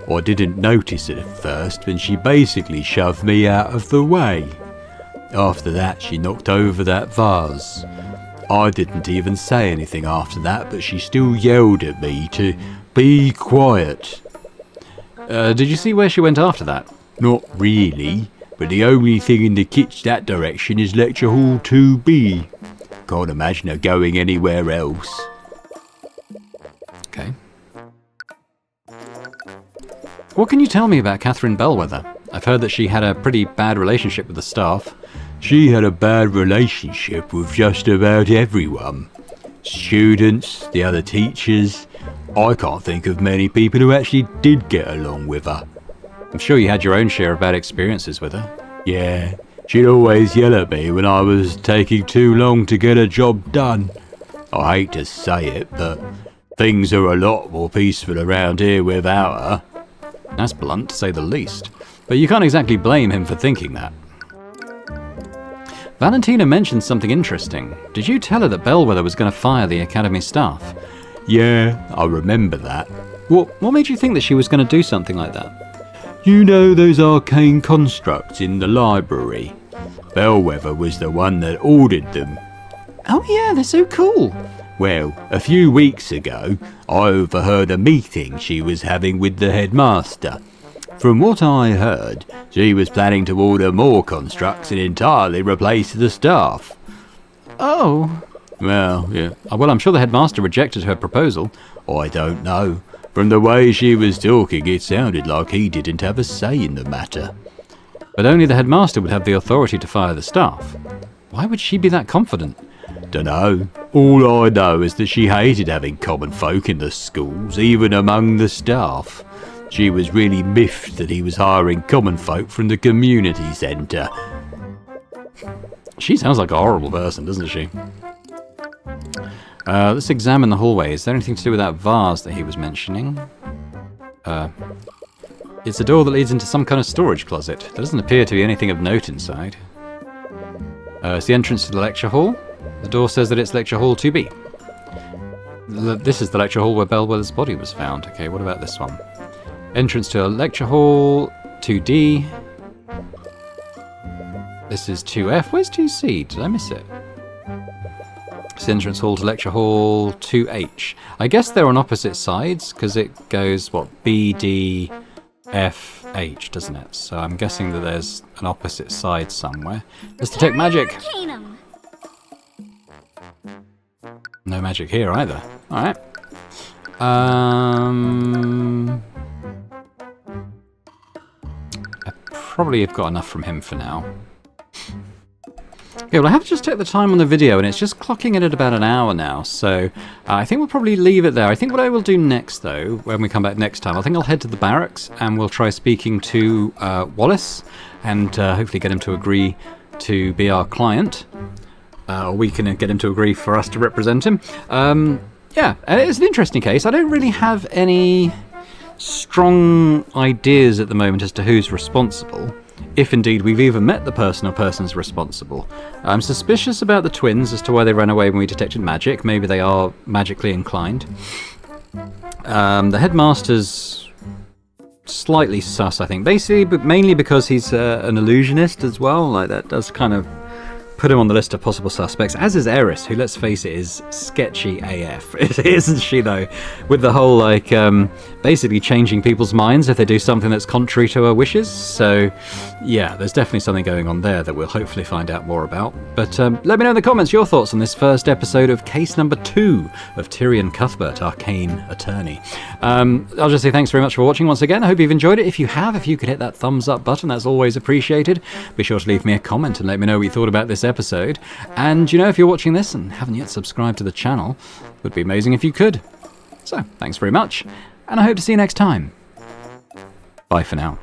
I didn't notice it at first when she basically shoved me out of the way. After that she knocked over that vase. I didn't even say anything after that, but she still yelled at me to be quiet. Did you see where she went after that? Not really, but the only thing in the kitchen that direction is lecture hall 2B. Can't imagine her going anywhere else. Okay. What can you tell me about Catherine Bellwether? I've heard that she had a pretty bad relationship with the staff. She had a bad relationship with just about everyone. Students, the other teachers. I can't think of many people who actually did get along with her. I'm sure you had your own share of bad experiences with her. Yeah, she'd always yell at me when I was taking too long to get a job done. I hate to say it, but things are a lot more peaceful around here without her. That's blunt, to say the least. But you can't exactly blame him for thinking that. Valentina mentioned something interesting. Did you tell her that Bellwether was going to fire the academy staff? Yeah, I remember that. What made you think that she was going to do something like that? You know those arcane constructs in the library? Bellwether was the one that ordered them. Oh yeah, they're so cool. Well, a few weeks ago, I overheard a meeting she was having with the headmaster. From what I heard, she was planning to order more constructs and entirely replace the staff. Oh. Well, yeah. Well, I'm sure the headmaster rejected her proposal. I don't know. From the way she was talking, it sounded like he didn't have a say in the matter. But only the headmaster would have the authority to fire the staff. Why would she be that confident? Dunno. All I know is that she hated having common folk in the schools, even among the staff. She was really miffed that he was hiring common folk from the community centre. She sounds like a horrible person, doesn't she? Let's examine the hallway. Is there anything to do with that vase that he was mentioning? It's a door that leads into some kind of storage closet. There doesn't appear to be anything of note inside. It's the entrance to the lecture hall. The door says that it's lecture hall 2B. This is the lecture hall where Bellwether's body was found. Okay, what about this one? Entrance to a lecture hall 2D. This is 2F. Where's 2C? Did I miss it? It's the entrance hall to lecture hall 2H. I guess they're on opposite sides because it goes, what, B, D, F, H, doesn't it? So I'm guessing that there's an opposite side somewhere. Let's detect magic. Arcanum. No magic here either. Alright. I probably have got enough from him for now. Okay, well I have just checked the time on the video and it's just clocking in at about an hour now, so I think we'll probably leave it there. I think what I will do next though, when we come back next time, I think I'll head to the barracks and we'll try speaking to Wallace and hopefully get him to agree to be our client. We can get him to agree for us to represent him. Yeah, it's an interesting case. I don't really have any strong ideas at the moment as to who's responsible. If indeed we've even met the person or persons responsible. I'm suspicious about the twins as to why they ran away when we detected magic. Maybe they are magically inclined. The headmaster's slightly sus, I think. Basically, but mainly because he's an illusionist as well. Like, that does kind of put him on the list of possible suspects, as is Eris, who, let's face it, is sketchy AF, isn't she, though? With the whole, like, basically changing people's minds if they do something that's contrary to her wishes. So, yeah, there's definitely something going on there that we'll hopefully find out more about. But let me know in the comments your thoughts on this first episode of case number 2 of Tyrion Cuthbert, Arcane Attorney. I'll just say thanks very much for watching once again. I hope you've enjoyed it. If you have, if you could hit that thumbs up button, that's always appreciated. Be sure to leave me a comment and let me know what you thought about this episode. And you know, if you're watching this and haven't yet subscribed to the channel, it would be amazing if you could. So, thanks very much, and I hope to see you next time. Bye for now.